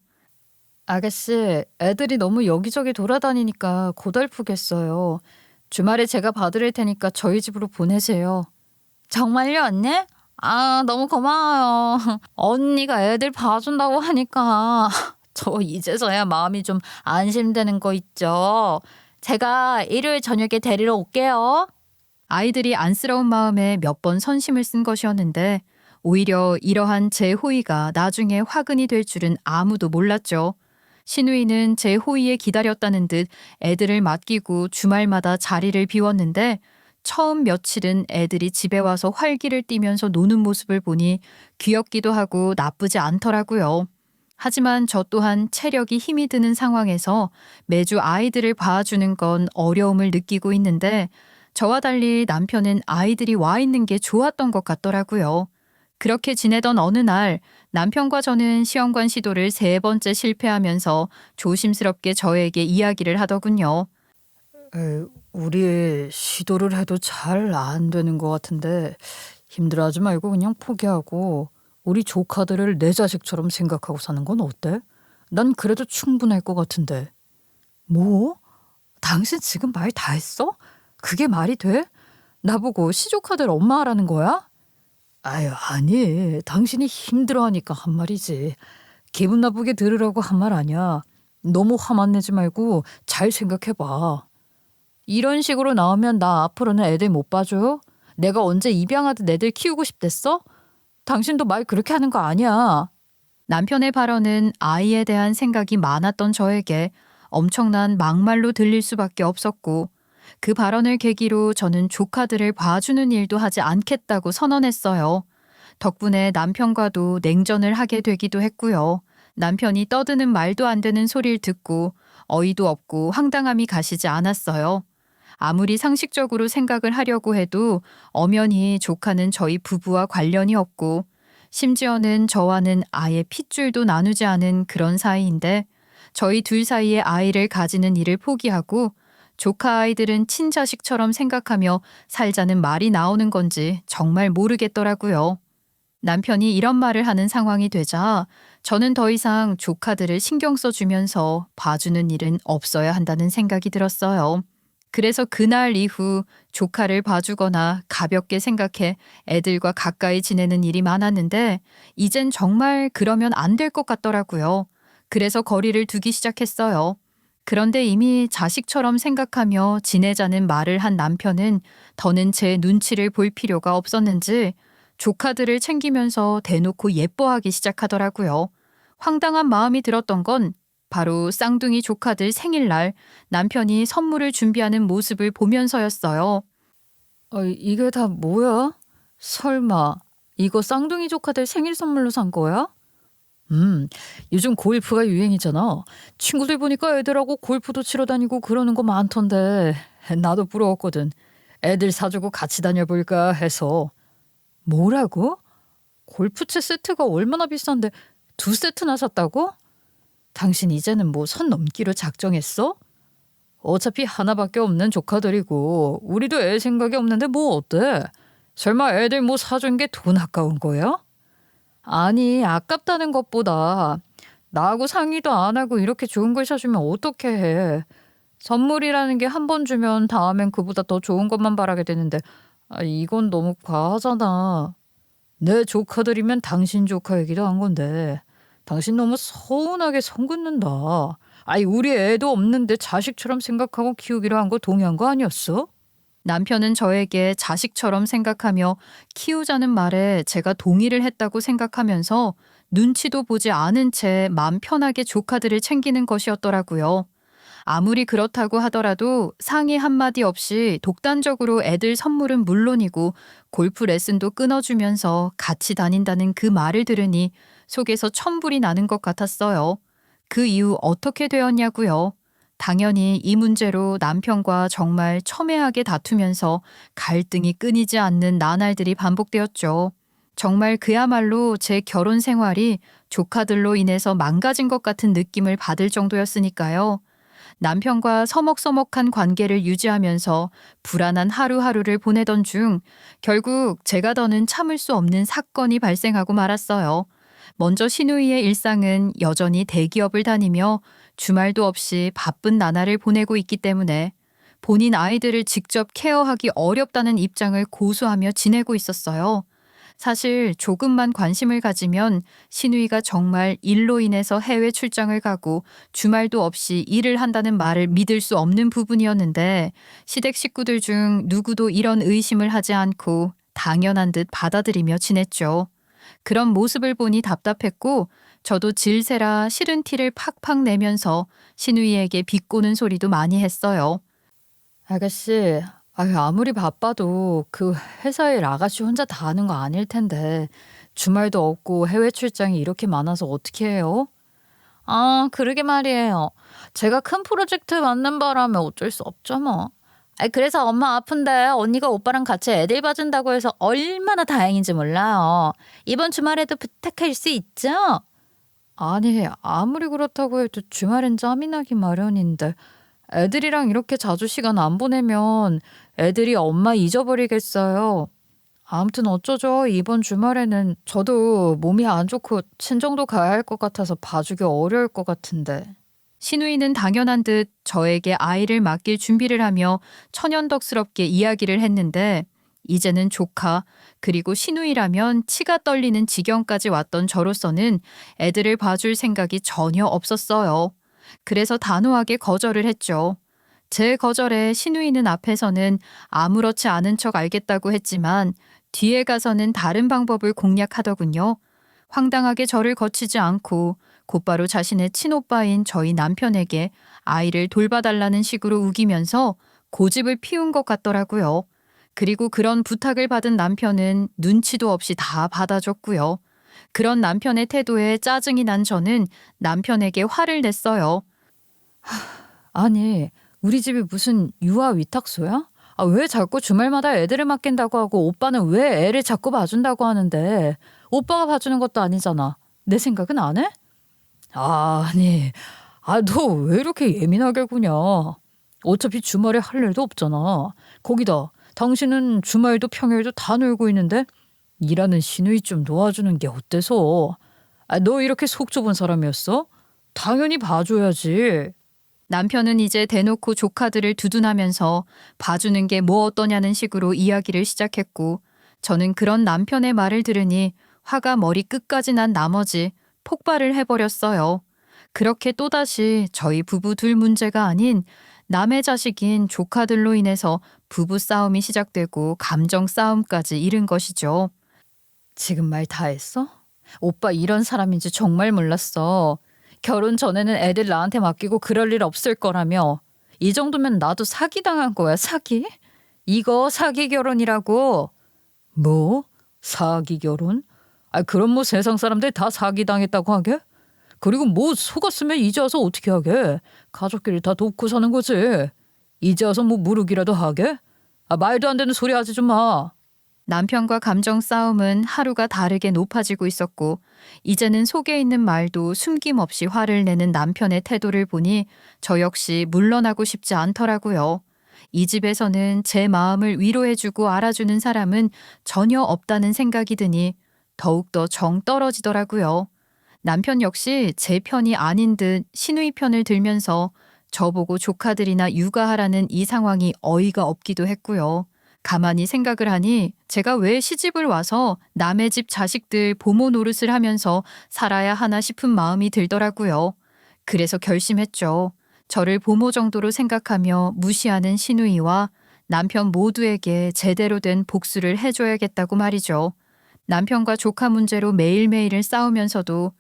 [SPEAKER 2] 아가씨, 애들이 너무 여기저기 돌아다니니까 고달프겠어요. 주말에 제가 봐드릴 테니까 저희 집으로 보내세요. 정말요, 언니? 너무 고마워요. 언니가 애들 봐준다고 하니까 저 이제서야 마음이 좀 안심되는 거 있죠. 제가 일요일 저녁에 데리러 올게요.
[SPEAKER 1] 아이들이 안쓰러운 마음에 몇 번 선심을 쓴 것이었는데 오히려 이러한 제 호의가 나중에 화근이 될 줄은 아무도 몰랐죠. 신우이는 제 호의에 기다렸다는 듯 애들을 맡기고 주말마다 자리를 비웠는데 처음 며칠은 애들이 집에 와서 활기를 띠면서 노는 모습을 보니 귀엽기도 하고 나쁘지 않더라고요. 하지만 저 또한 체력이 힘이 드는 상황에서 매주 아이들을 봐주는 건 어려움을 느끼고 있는데 저와 달리 남편은 아이들이 와 있는 게 좋았던 것 같더라고요. 그렇게 지내던 어느 날 남편과 저는 시험관 시도를 3번째 실패하면서 조심스럽게 저에게 이야기를 하더군요. 우리 시도를 해도 잘 안 되는 것 같은데 힘들어하지 말고 그냥 포기하고 우리 조카들을 내 자식처럼 생각하고 사는 건 어때? 난 그래도 충분할 것 같은데. 뭐? 당신 지금 말 다 했어? 그게 말이 돼? 나보고 시조카들 엄마라는 거야? 아유, 아니. 당신이 힘들어하니까 한 말이지. 기분 나쁘게 들으라고 한 말 아니야. 너무 화만 내지 말고 잘 생각해봐. 이런 식으로 나오면 나 앞으로는 애들 못 봐줘? 내가 언제 입양하듯 애들 키우고 싶댔어? 당신도 말 그렇게 하는 거 아니야. 남편의 발언은 아이에 대한 생각이 많았던 저에게 엄청난 막말로 들릴 수밖에 없었고, 그 발언을 계기로 저는 조카들을 봐주는 일도 하지 않겠다고 선언했어요. 덕분에 남편과도 냉전을 하게 되기도 했고요. 남편이 떠드는 말도 안 되는 소리를 듣고 어이도 없고 황당함이 가시지 않았어요. 아무리 상식적으로 생각을 하려고 해도 엄연히 조카는 저희 부부와 관련이 없고, 심지어는 저와는 아예 핏줄도 나누지 않은 그런 사이인데, 저희 둘 사이에 아이를 가지는 일을 포기하고 조카 아이들은 친자식처럼 생각하며 살자는 말이 나오는 건지 정말 모르겠더라고요. 남편이 이런 말을 하는 상황이 되자 저는 더 이상 조카들을 신경 써주면서 봐주는 일은 없어야 한다는 생각이 들었어요. 그래서 그날 이후 조카를 봐주거나 가볍게 생각해 애들과 가까이 지내는 일이 많았는데, 이젠 정말 그러면 안 될 것 같더라고요. 그래서 거리를 두기 시작했어요. 그런데 이미 자식처럼 생각하며 지내자는 말을 한 남편은 더는 제 눈치를 볼 필요가 없었는지 조카들을 챙기면서 대놓고 예뻐하기 시작하더라고요. 황당한 마음이 들었던 건 바로 쌍둥이 조카들 생일날 남편이 선물을 준비하는 모습을 보면서였어요. 이게 다 뭐야? 설마 이거 쌍둥이 조카들 생일 선물로 산 거야? 요즘 골프가 유행이잖아. 친구들 보니까 애들하고 골프도 치러 다니고 그러는 거 많던데 나도 부러웠거든. 애들 사주고 같이 다녀볼까 해서. 뭐라고? 골프채 세트가 얼마나 비싼데 2세트나 샀다고? 당신 이제는 뭐 선 넘기로 작정했어? 어차피 하나밖에 없는 조카들이고 우리도 애 생각이 없는데 뭐 어때? 설마 애들 뭐 사준 게 돈 아까운 거야? 아니, 아깝다는 것보다 나하고 상의도 안 하고 이렇게 좋은 걸 사주면 어떻게 해? 선물이라는 게 한 번 주면 다음엔 그보다 더 좋은 것만 바라게 되는데, 이건 너무 과하잖아. 내 조카들이면 당신 조카 얘기도 한 건데 당신 너무 서운하게 선 긋는다. 우리 애도 없는데 자식처럼 생각하고 키우기로 한 거 동의한 거 아니었어? 남편은 저에게 자식처럼 생각하며 키우자는 말에 제가 동의를 했다고 생각하면서 눈치도 보지 않은 채 마음 편하게 조카들을 챙기는 것이었더라고요. 아무리 그렇다고 하더라도 상의 한마디 없이 독단적으로 애들 선물은 물론이고 골프 레슨도 끊어주면서 같이 다닌다는 그 말을 들으니 속에서 천불이 나는 것 같았어요. 그 이후 어떻게 되었냐고요? 당연히 이 문제로 남편과 정말 첨예하게 다투면서 갈등이 끊이지 않는 나날들이 반복되었죠. 정말 그야말로 제 결혼 생활이 조카들로 인해서 망가진 것 같은 느낌을 받을 정도였으니까요. 남편과 서먹서먹한 관계를 유지하면서 불안한 하루하루를 보내던 중 결국 제가 더는 참을 수 없는 사건이 발생하고 말았어요. 먼저 시누이의 일상은 여전히 대기업을 다니며 주말도 없이 바쁜 나날을 보내고 있기 때문에 본인 아이들을 직접 케어하기 어렵다는 입장을 고수하며 지내고 있었어요. 사실 조금만 관심을 가지면 시누이가 정말 일로 인해서 해외 출장을 가고 주말도 없이 일을 한다는 말을 믿을 수 없는 부분이었는데, 시댁 식구들 중 누구도 이런 의심을 하지 않고 당연한 듯 받아들이며 지냈죠. 그런 모습을 보니 답답했고 저도 질세라 싫은 티를 팍팍 내면서 시누이에게 비꼬는 소리도 많이 했어요. 아가씨, 아무리 바빠도 그 회사 일 아가씨 혼자 다 하는 거 아닐 텐데 주말도 없고 해외 출장이 이렇게 많아서 어떻게 해요?
[SPEAKER 2] 그러게 말이에요. 제가 큰 프로젝트 맡는 바람에 어쩔 수 없죠 뭐. 그래서 엄마 아픈데 언니가 오빠랑 같이 애들 봐준다고 해서 얼마나 다행인지 몰라요. 이번 주말에도 부탁할 수 있죠?
[SPEAKER 1] 아니, 아무리 그렇다고 해도 주말엔 짬이 나기 마련인데 애들이랑 이렇게 자주 시간 안 보내면 애들이 엄마 잊어버리겠어요. 아무튼 어쩌죠. 이번 주말에는 저도 몸이 안 좋고 친정도 가야 할 것 같아서 봐주기 어려울 것 같은데. 신우이는 당연한 듯 저에게 아이를 맡길 준비를 하며 천연덕스럽게 이야기를 했는데 이제는 조카 그리고 신우이라면 치가 떨리는 지경까지 왔던 저로서는 애들을 봐줄 생각이 전혀 없었어요. 그래서 단호하게 거절을 했죠. 제 거절에 신우이는 앞에서는 아무렇지 않은 척 알겠다고 했지만 뒤에 가서는 다른 방법을 공략하더군요. 황당하게 저를 거치지 않고 곧바로 자신의 친오빠인 저희 남편에게 아이를 돌봐달라는 식으로 우기면서 고집을 피운 것 같더라고요. 그리고 그런 부탁을 받은 남편은 눈치도 없이 다 받아줬고요. 그런 남편의 태도에 짜증이 난 저는 남편에게 화를 냈어요. 아니, 우리 집이 무슨 유아 위탁소야? 왜 자꾸 주말마다 애들을 맡긴다고 하고 오빠는 왜 애를 자꾸 봐준다고 하는데 오빠가 봐주는 것도 아니잖아. 내 생각은 안 해? 아니, 너 왜 이렇게 예민하게 구냐? 어차피 주말에 할 일도 없잖아. 거기다 당신은 주말도 평일도 다 놀고 있는데 일하는 신우이 좀 놓아주는 게 어때서? 너 이렇게 속 좁은 사람이었어? 당연히 봐줘야지. 남편은 이제 대놓고 조카들을 두둔하면서 봐주는 게 뭐 어떠냐는 식으로 이야기를 시작했고 저는 그런 남편의 말을 들으니 화가 머리 끝까지 난 나머지 폭발을 해버렸어요. 그렇게 또다시 저희 부부 둘 문제가 아닌 남의 자식인 조카들로 인해서 부부 싸움이 시작되고 감정 싸움까지 이른 것이죠. 지금 말 다 했어? 오빠 이런 사람인지 정말 몰랐어. 결혼 전에는 애들 나한테 맡기고 그럴 일 없을 거라며. 이 정도면 나도 사기당한 거야, 사기? 이거 사기 결혼이라고. 뭐? 사기 결혼? 그럼 뭐 세상 사람들 다 사기당했다고 하게? 그리고 뭐 속았으면 이제 와서 어떻게 하게? 가족끼리 다 돕고 사는 거지. 이제 와서 뭐 무르기라도 하게? 말도 안 되는 소리 하지 좀 마. 남편과 감정 싸움은 하루가 다르게 높아지고 있었고 이제는 속에 있는 말도 숨김없이 화를 내는 남편의 태도를 보니 저 역시 물러나고 싶지 않더라고요. 이 집에서는 제 마음을 위로해주고 알아주는 사람은 전혀 없다는 생각이 드니 더욱더 정 떨어지더라고요. 남편 역시 제 편이 아닌 듯 신우이 편을 들면서 저보고 조카들이나 육아하라는 이 상황이 어이가 없기도 했고요. 가만히 생각을 하니 제가 왜 시집을 와서 남의 집 자식들 보모 노릇을 하면서 살아야 하나 싶은 마음이 들더라고요. 그래서 결심했죠. 저를 보모 정도로 생각하며 무시하는 신우이와 남편 모두에게 제대로 된 복수를 해줘야겠다고 말이죠. 남편과 조카 문제로 매일매일을 싸우면서도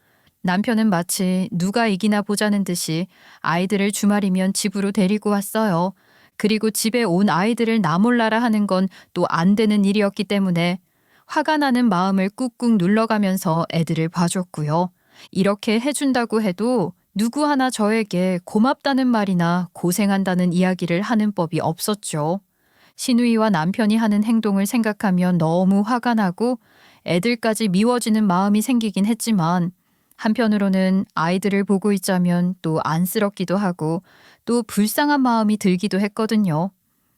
[SPEAKER 1] 남편은 마치 누가 이기나 보자는 듯이 아이들을 주말이면 집으로 데리고 왔어요. 그리고 집에 온 아이들을 나 몰라라 하는 건 또 안 되는 일이었기 때문에 화가 나는 마음을 꾹꾹 눌러가면서 애들을 봐줬고요. 이렇게 해준다고 해도 누구 하나 저에게 고맙다는 말이나 고생한다는 이야기를 하는 법이 없었죠. 신우이와 남편이 하는 행동을 생각하면 너무 화가 나고 애들까지 미워지는 마음이 생기긴 했지만 한편으로는 아이들을 보고 있자면 또 안쓰럽기도 하고 또 불쌍한 마음이 들기도 했거든요.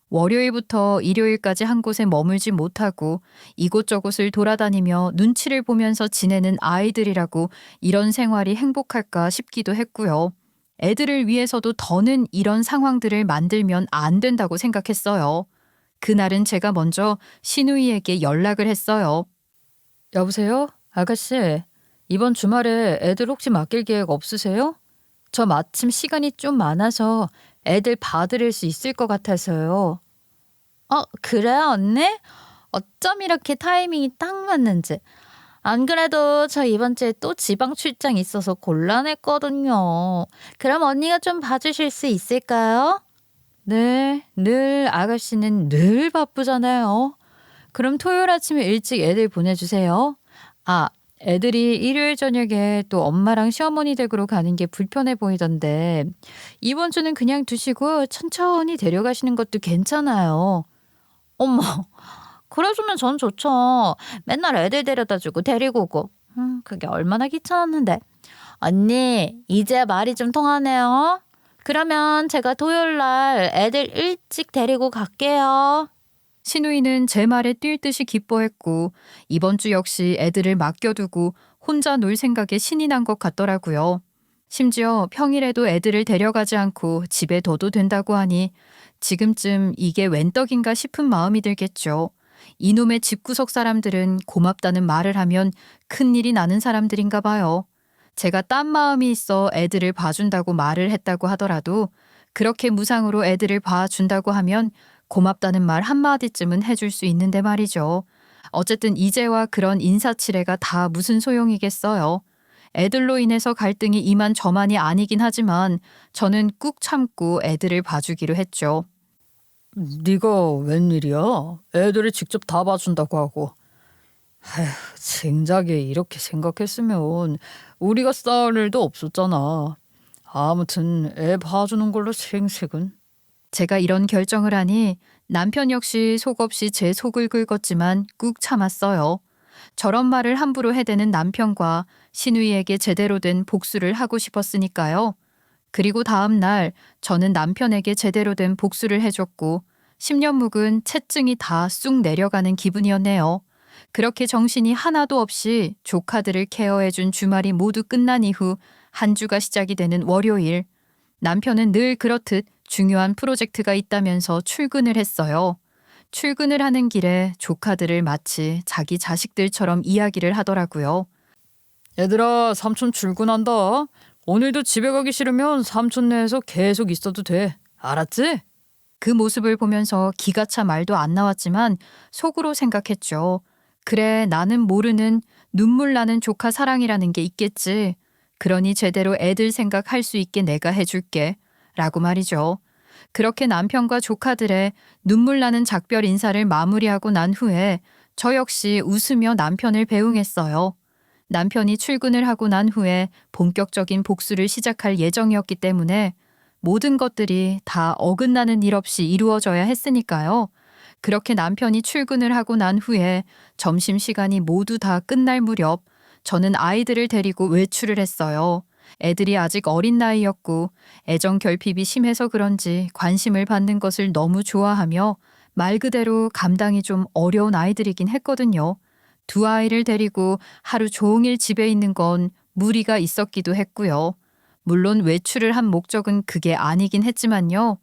[SPEAKER 1] 월요일부터 일요일까지 한 곳에 머물지 못하고 이곳저곳을 돌아다니며 눈치를 보면서 지내는 아이들이라고 이런 생활이 행복할까 싶기도 했고요. 애들을 위해서도 더는 이런 상황들을 만들면 안 된다고 생각했어요. 그날은 제가 먼저 신우이에게 연락을 했어요. 여보세요? 아가씨, 이번 주말에 애들 혹시 맡길 계획 없으세요? 저 마침 시간이 좀 많아서 애들 봐드릴 수 있을 것 같아서요.
[SPEAKER 2] 그래 언니? 어쩜 이렇게 타이밍이 딱 맞는지. 안 그래도 저 이번 주에 또 지방 출장 있어서 곤란했거든요. 그럼 언니가 좀 봐주실 수 있을까요?
[SPEAKER 1] 네, 늘 아가씨는 늘 바쁘잖아요. 그럼 토요일 아침에 일찍 애들 보내주세요. 애들이 일요일 저녁에 또 엄마랑 시어머니 댁으로 가는 게 불편해 보이던데 이번 주는 그냥 두시고 천천히 데려가시는 것도 괜찮아요.
[SPEAKER 2] 어머, 그래주면 전 좋죠. 맨날 애들 데려다주고 데리고 오고. 그게 얼마나 귀찮았는데. 언니, 이제 말이 좀 통하네요. 그러면 제가 토요일 날 애들 일찍 데리고 갈게요.
[SPEAKER 1] 신우이는 제 말에 뛸 듯이 기뻐했고 이번 주 역시 애들을 맡겨두고 혼자 놀 생각에 신이 난 것 같더라고요. 심지어 평일에도 애들을 데려가지 않고 집에 둬도 된다고 하니 지금쯤 이게 웬 떡인가 싶은 마음이 들겠죠. 이놈의 집구석 사람들은 고맙다는 말을 하면 큰일이 나는 사람들인가 봐요. 제가 딴 마음이 있어 애들을 봐준다고 말을 했다고 하더라도 그렇게 무상으로 애들을 봐준다고 하면 고맙다는 말 한마디쯤은 해줄 수 있는데 말이죠. 어쨌든 이제와 그런 인사치레가 다 무슨 소용이겠어요. 애들로 인해서 갈등이 이만저만이 아니긴 하지만 저는 꾹 참고 애들을 봐주기로 했죠. 네가 웬일이야? 애들을 직접 다 봐준다고 하고. 아휴, 진작에 이렇게 생각했으면 우리가 싸울 일도 없었잖아. 아무튼 애 봐주는 걸로 생색은. 제가 이런 결정을 하니 남편 역시 속없이 제 속을 긁었지만 꾹 참았어요. 저런 말을 함부로 해대는 남편과 신우이에게 제대로 된 복수를 하고 싶었으니까요. 그리고 다음 날 저는 남편에게 제대로 된 복수를 해줬고 10년 묵은 채증이 다 쑥 내려가는 기분이었네요. 그렇게 정신이 하나도 없이 조카들을 케어해준 주말이 모두 끝난 이후 한 주가 시작이 되는 월요일. 남편은 늘 그렇듯 중요한 프로젝트가 있다면서 출근을 했어요. 출근을 하는 길에 조카들을 마치 자기 자식들처럼 이야기를 하더라고요. 얘들아, 삼촌 출근한다. 오늘도 집에 가기 싫으면 삼촌네에서 계속 있어도 돼. 알았지? 그 모습을 보면서 기가 차 말도 안 나왔지만 속으로 생각했죠. 그래, 나는 모르는 눈물 나는 조카 사랑이라는 게 있겠지. 그러니 제대로 애들 생각할 수 있게 내가 해줄게. 라고 말이죠. 그렇게 남편과 조카들의 눈물 나는 작별 인사를 마무리하고 난 후에 저 역시 웃으며 남편을 배웅했어요. 남편이 출근을 하고 난 후에 본격적인 복수를 시작할 예정이었기 때문에 모든 것들이 다 어긋나는 일 없이 이루어져야 했으니까요. 그렇게 남편이 출근을 하고 난 후에 점심시간이 모두 다 끝날 무렵 저는 아이들을 데리고 외출을 했어요. 애들이 아직 어린 나이였고 애정 결핍이 심해서 그런지 관심을 받는 것을 너무 좋아하며 말 그대로 감당이 좀 어려운 아이들이긴 했거든요. 두 아이를 데리고 하루 종일 집에 있는 건 무리가 있었기도 했고요. 물론 외출을 한 목적은 그게 아니긴 했지만요.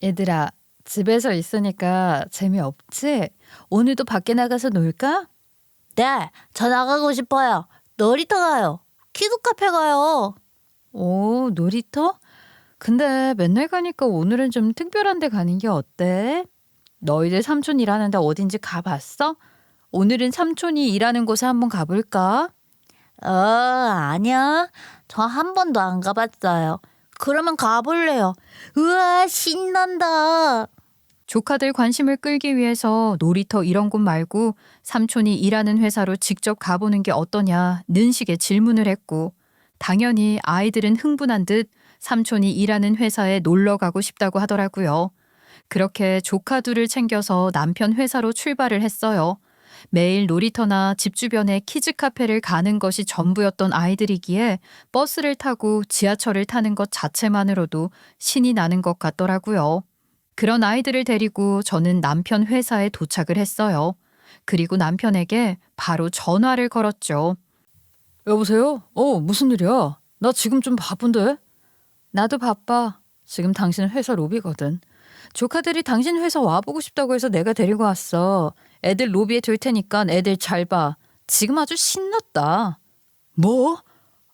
[SPEAKER 1] 얘들아, 집에서 있으니까 재미없지? 오늘도 밖에 나가서 놀까?
[SPEAKER 2] 네, 저 나가고 싶어요. 놀이터 가요. 키즈 카페 가요.
[SPEAKER 1] 오, 놀이터? 근데 맨날 가니까 오늘은 좀 특별한 데 가는 게 어때? 너희들 삼촌 일하는 데 어딘지 가봤어? 오늘은 삼촌이 일하는 곳에 한번 가볼까?
[SPEAKER 2] 아니야. 저 한 번도 안 가봤어요. 그러면 가볼래요. 우와, 신난다.
[SPEAKER 1] 조카들 관심을 끌기 위해서 놀이터 이런 곳 말고 삼촌이 일하는 회사로 직접 가보는 게 어떠냐 는식의 질문을 했고 당연히 아이들은 흥분한 듯 삼촌이 일하는 회사에 놀러 가고 싶다고 하더라고요. 그렇게 조카 둘을 챙겨서 남편 회사로 출발을 했어요. 매일 놀이터나 집 주변의 키즈 카페를 가는 것이 전부였던 아이들이기에 버스를 타고 지하철을 타는 것 자체만으로도 신이 나는 것 같더라고요. 그런 아이들을 데리고 저는 남편 회사에 도착을 했어요. 그리고 남편에게 바로 전화를 걸었죠. 여보세요? 무슨 일이야? 나 지금 좀 바쁜데? 나도 바빠. 지금 당신 회사 로비거든. 조카들이 당신 회사 와보고 싶다고 해서 내가 데리고 왔어. 애들 로비에 둘 테니까 애들 잘 봐. 지금 아주 신났다. 뭐?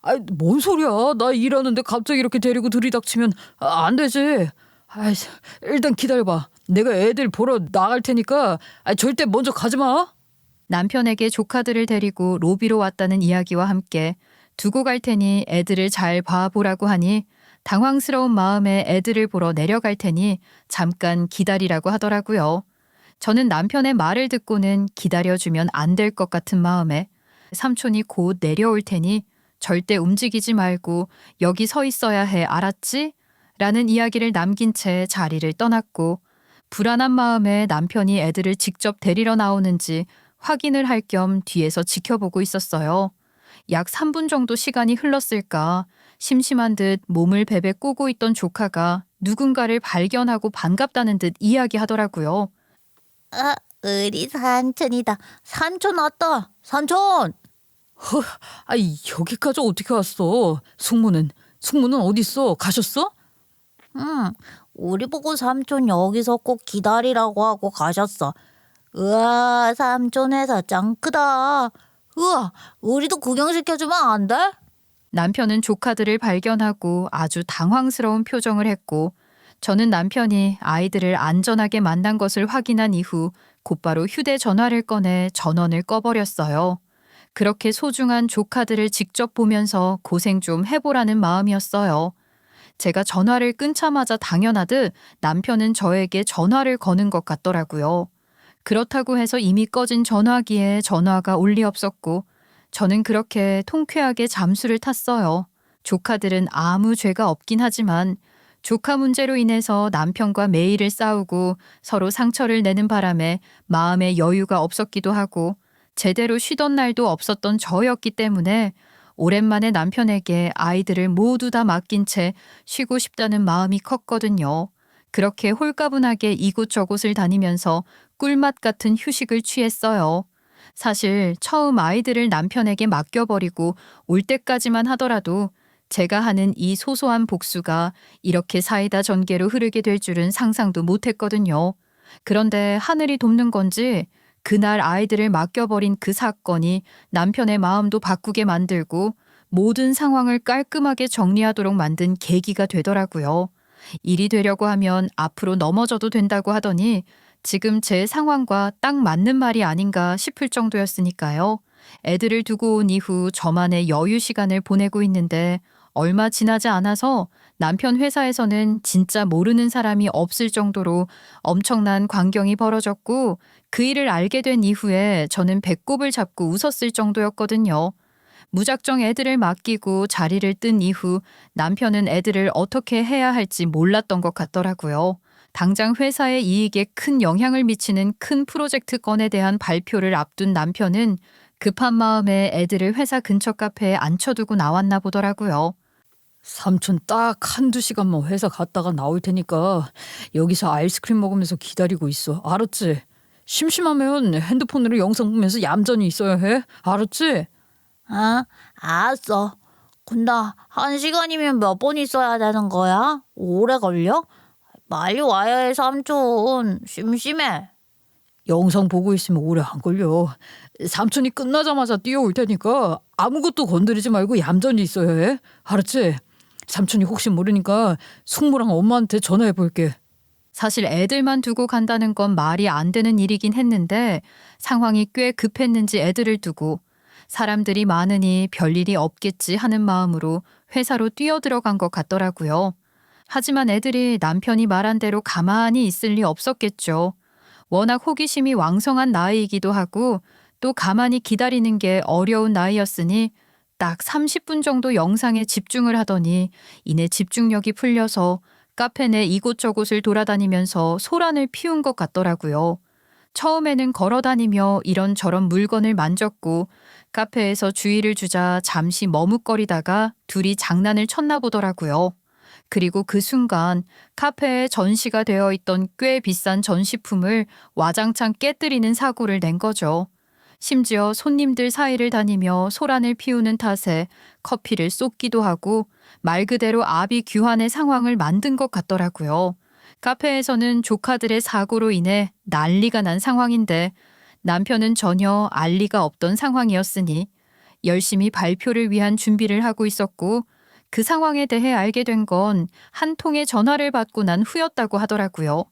[SPEAKER 1] 아이, 뭔 소리야. 나 일하는데 갑자기 이렇게 데리고 들이닥치면 안 되지. 아이, 일단 기다려봐. 내가 애들 보러 나갈 테니까 절대 먼저 가지 마. 남편에게 조카들을 데리고 로비로 왔다는 이야기와 함께 두고 갈 테니 애들을 잘 봐보라고 하니 당황스러운 마음에 애들을 보러 내려갈 테니 잠깐 기다리라고 하더라고요. 저는 남편의 말을 듣고는 기다려주면 안 될 것 같은 마음에 삼촌이 곧 내려올 테니 절대 움직이지 말고 여기 서 있어야 해, 알았지? 라는 이야기를 남긴 채 자리를 떠났고 불안한 마음에 남편이 애들을 직접 데리러 나오는지 확인을 할 겸 뒤에서 지켜보고 있었어요. 약 3분 정도 시간이 흘렀을까 심심한 듯 몸을 베베 꼬고 있던 조카가 누군가를 발견하고 반갑다는 듯 이야기하더라고요.
[SPEAKER 2] 아, 우리 삼촌이다. 삼촌 왔다. 삼촌.
[SPEAKER 3] 아이 여기까지 어떻게 왔어? 숙모는 어디 있어? 가셨어?
[SPEAKER 2] 응, 우리 보고 삼촌 여기서 꼭 기다리라고 하고 가셨어. 우와, 삼촌 회사 짱 크다. 우와, 우리도 구경시켜주면 안 돼?
[SPEAKER 1] 남편은 조카들을 발견하고 아주 당황스러운 표정을 했고 저는 남편이 아이들을 안전하게 만난 것을 확인한 이후 곧바로 휴대전화를 꺼내 전원을 꺼버렸어요. 그렇게 소중한 조카들을 직접 보면서 고생 좀 해보라는 마음이었어요. 제가 전화를 끊자마자 당연하듯 남편은 저에게 전화를 거는 것 같더라고요. 그렇다고 해서 이미 꺼진 전화기에 전화가 올 리 없었고 저는 그렇게 통쾌하게 잠수를 탔어요. 조카들은 아무 죄가 없긴 하지만 조카 문제로 인해서 남편과 매일을 싸우고 서로 상처를 내는 바람에 마음의 여유가 없었기도 하고 제대로 쉬던 날도 없었던 저였기 때문에 오랜만에 남편에게 아이들을 모두 다 맡긴 채 쉬고 싶다는 마음이 컸거든요. 그렇게 홀가분하게 이곳저곳을 다니면서 꿀맛 같은 휴식을 취했어요. 사실 처음 아이들을 남편에게 맡겨버리고 올 때까지만 하더라도 제가 하는 이 소소한 복수가 이렇게 사이다 전개로 흐르게 될 줄은 상상도 못했거든요. 그런데 하늘이 돕는 건지 그날 아이들을 맡겨버린 그 사건이 남편의 마음도 바꾸게 만들고 모든 상황을 깔끔하게 정리하도록 만든 계기가 되더라고요. 일이 되려고 하면 앞으로 넘어져도 된다고 하더니 지금 제 상황과 딱 맞는 말이 아닌가 싶을 정도였으니까요. 애들을 두고 온 이후 저만의 여유 시간을 보내고 있는데 얼마 지나지 않아서 남편 회사에서는 진짜 모르는 사람이 없을 정도로 엄청난 광경이 벌어졌고 그 일을 알게 된 이후에 저는 배꼽을 잡고 웃었을 정도였거든요. 무작정 애들을 맡기고 자리를 뜬 이후 남편은 애들을 어떻게 해야 할지 몰랐던 것 같더라고요. 당장 회사의 이익에 큰 영향을 미치는 큰 프로젝트 건에 대한 발표를 앞둔 남편은 급한 마음에 애들을 회사 근처 카페에 앉혀두고 나왔나 보더라고요.
[SPEAKER 3] 삼촌 딱 한두 시간만 회사 갔다가 나올 테니까 여기서 아이스크림 먹으면서 기다리고 있어. 알았지? 심심하면 핸드폰으로 영상 보면서 얌전히 있어야 해. 알았지?
[SPEAKER 2] 아, 알았어. 근데 1시간이면 몇 번 있어야 되는 거야? 오래 걸려? 빨리 와야 해, 삼촌. 심심해.
[SPEAKER 3] 영상 보고 있으면 오래 안 걸려. 삼촌이 끝나자마자 뛰어올 테니까 아무것도 건드리지 말고 얌전히 있어야 해. 알았지? 삼촌이 혹시 모르니까 숙모랑 엄마한테 전화해 볼게.
[SPEAKER 1] 사실 애들만 두고 간다는 건 말이 안 되는 일이긴 했는데 상황이 꽤 급했는지 애들을 두고 사람들이 많으니 별일이 없겠지 하는 마음으로 회사로 뛰어들어간 것 같더라고요. 하지만 애들이 남편이 말한 대로 가만히 있을 리 없었겠죠. 워낙 호기심이 왕성한 나이이기도 하고 또 가만히 기다리는 게 어려운 나이였으니 딱 30분 정도 영상에 집중을 하더니 이내 집중력이 풀려서 카페 내 이곳저곳을 돌아다니면서 소란을 피운 것 같더라고요. 처음에는 걸어다니며 이런저런 물건을 만졌고 카페에서 주의를 주자 잠시 머뭇거리다가 둘이 장난을 쳤나 보더라고요. 그리고 그 순간 카페에 전시가 되어 있던 꽤 비싼 전시품을 와장창 깨뜨리는 사고를 낸 거죠. 심지어 손님들 사이를 다니며 소란을 피우는 탓에 커피를 쏟기도 하고 말 그대로 아비규환의 상황을 만든 것 같더라고요. 카페에서는 조카들의 사고로 인해 난리가 난 상황인데 남편은 전혀 알 리가 없던 상황이었으니 열심히 발표를 위한 준비를 하고 있었고 그 상황에 대해 알게 된 건 한 통의 전화를 받고 난 후였다고 하더라고요.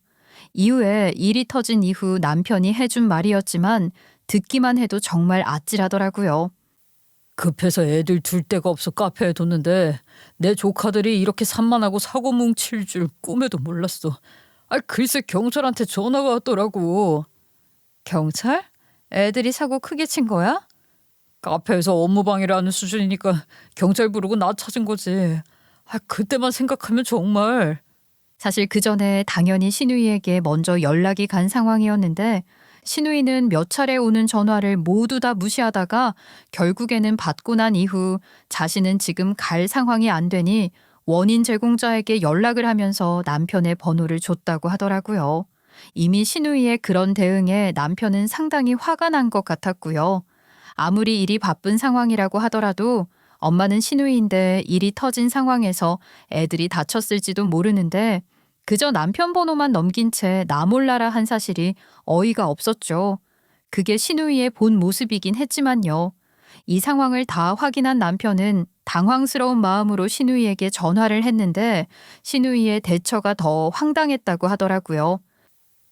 [SPEAKER 1] 이후에 일이 터진 이후 남편이 해준 말이었지만 듣기만 해도 정말 아찔하더라고요.
[SPEAKER 3] 급해서 애들 둘 데가 없어 카페에 뒀는데 내 조카들이 이렇게 산만하고 사고 뭉칠 줄 꿈에도 몰랐어. 글쎄 경찰한테 전화가 왔더라고.
[SPEAKER 1] 경찰? 애들이 사고 크게 친 거야?
[SPEAKER 3] 카페에서 업무방해를 는 수준이니까 경찰 부르고 나 찾은 거지. 그때만 생각하면 정말.
[SPEAKER 1] 사실 그 전에 당연히 신우이에게 먼저 연락이 간 상황이었는데 신우이는 몇 차례 오는 전화를 모두 다 무시하다가 결국에는 받고 난 이후 자신은 지금 갈 상황이 안 되니 원인 제공자에게 연락을 하면서 남편의 번호를 줬다고 하더라고요. 이미 신우이의 그런 대응에 남편은 상당히 화가 난 것 같았고요. 아무리 일이 바쁜 상황이라고 하더라도 엄마는 신우이인데 일이 터진 상황에서 애들이 다쳤을지도 모르는데 그저 남편 번호만 넘긴 채 나 몰라라 한 사실이 어이가 없었죠. 그게 신우이의 본 모습이긴 했지만요. 이 상황을 다 확인한 남편은 당황스러운 마음으로 신우이에게 전화를 했는데 신우이의 대처가 더 황당했다고 하더라고요.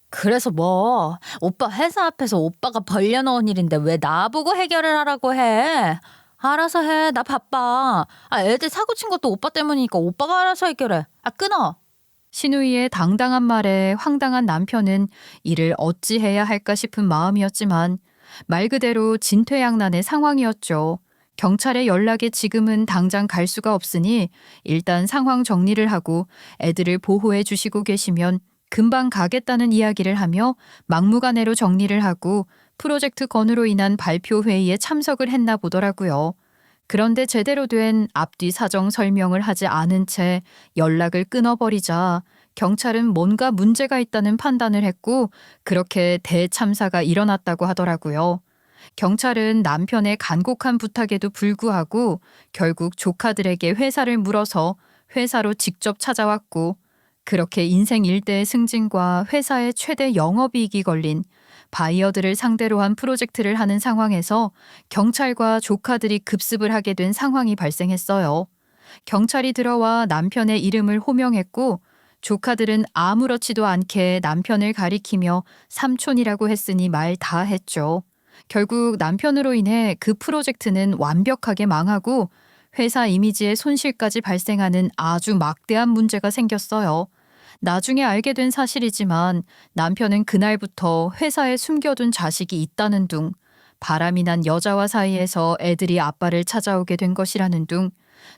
[SPEAKER 2] 그래서 뭐 오빠 회사 앞에서 오빠가 벌려놓은 일인데 왜 나보고 해결을 하라고 해? 알아서 해. 나 바빠. 애들 사고 친 것도 오빠 때문이니까 오빠가 알아서 해결해. 끊어.
[SPEAKER 1] 신우이의 당당한 말에 황당한 남편은 이를 어찌해야 할까 싶은 마음이었지만 말 그대로 진퇴양난의 상황이었죠. 경찰의 연락에 지금은 당장 갈 수가 없으니 일단 상황 정리를 하고 애들을 보호해 주시고 계시면 금방 가겠다는 이야기를 하며 막무가내로 정리를 하고 프로젝트 건으로 인한 발표 회의에 참석을 했나 보더라고요. 그런데 제대로 된 앞뒤 사정 설명을 하지 않은 채 연락을 끊어버리자 경찰은 뭔가 문제가 있다는 판단을 했고 그렇게 대참사가 일어났다고 하더라고요. 경찰은 남편의 간곡한 부탁에도 불구하고 결국 조카들에게 회사를 물어서 회사로 직접 찾아왔고 그렇게 인생 일대의 승진과 회사의 최대 영업이익이 걸린 바이어들을 상대로 한 프로젝트를 하는 상황에서 경찰과 조카들이 급습을 하게 된 상황이 발생했어요. 경찰이 들어와 남편의 이름을 호명했고 조카들은 아무렇지도 않게 남편을 가리키며 삼촌이라고 했으니 말 다 했죠. 결국 남편으로 인해 그 프로젝트는 완벽하게 망하고 회사 이미지에 손실까지 발생하는 아주 막대한 문제가 생겼어요. 나중에 알게 된 사실이지만 남편은 그날부터 회사에 숨겨둔 자식이 있다는 둥, 바람이 난 여자와 사이에서 애들이 아빠를 찾아오게 된 것이라는 둥,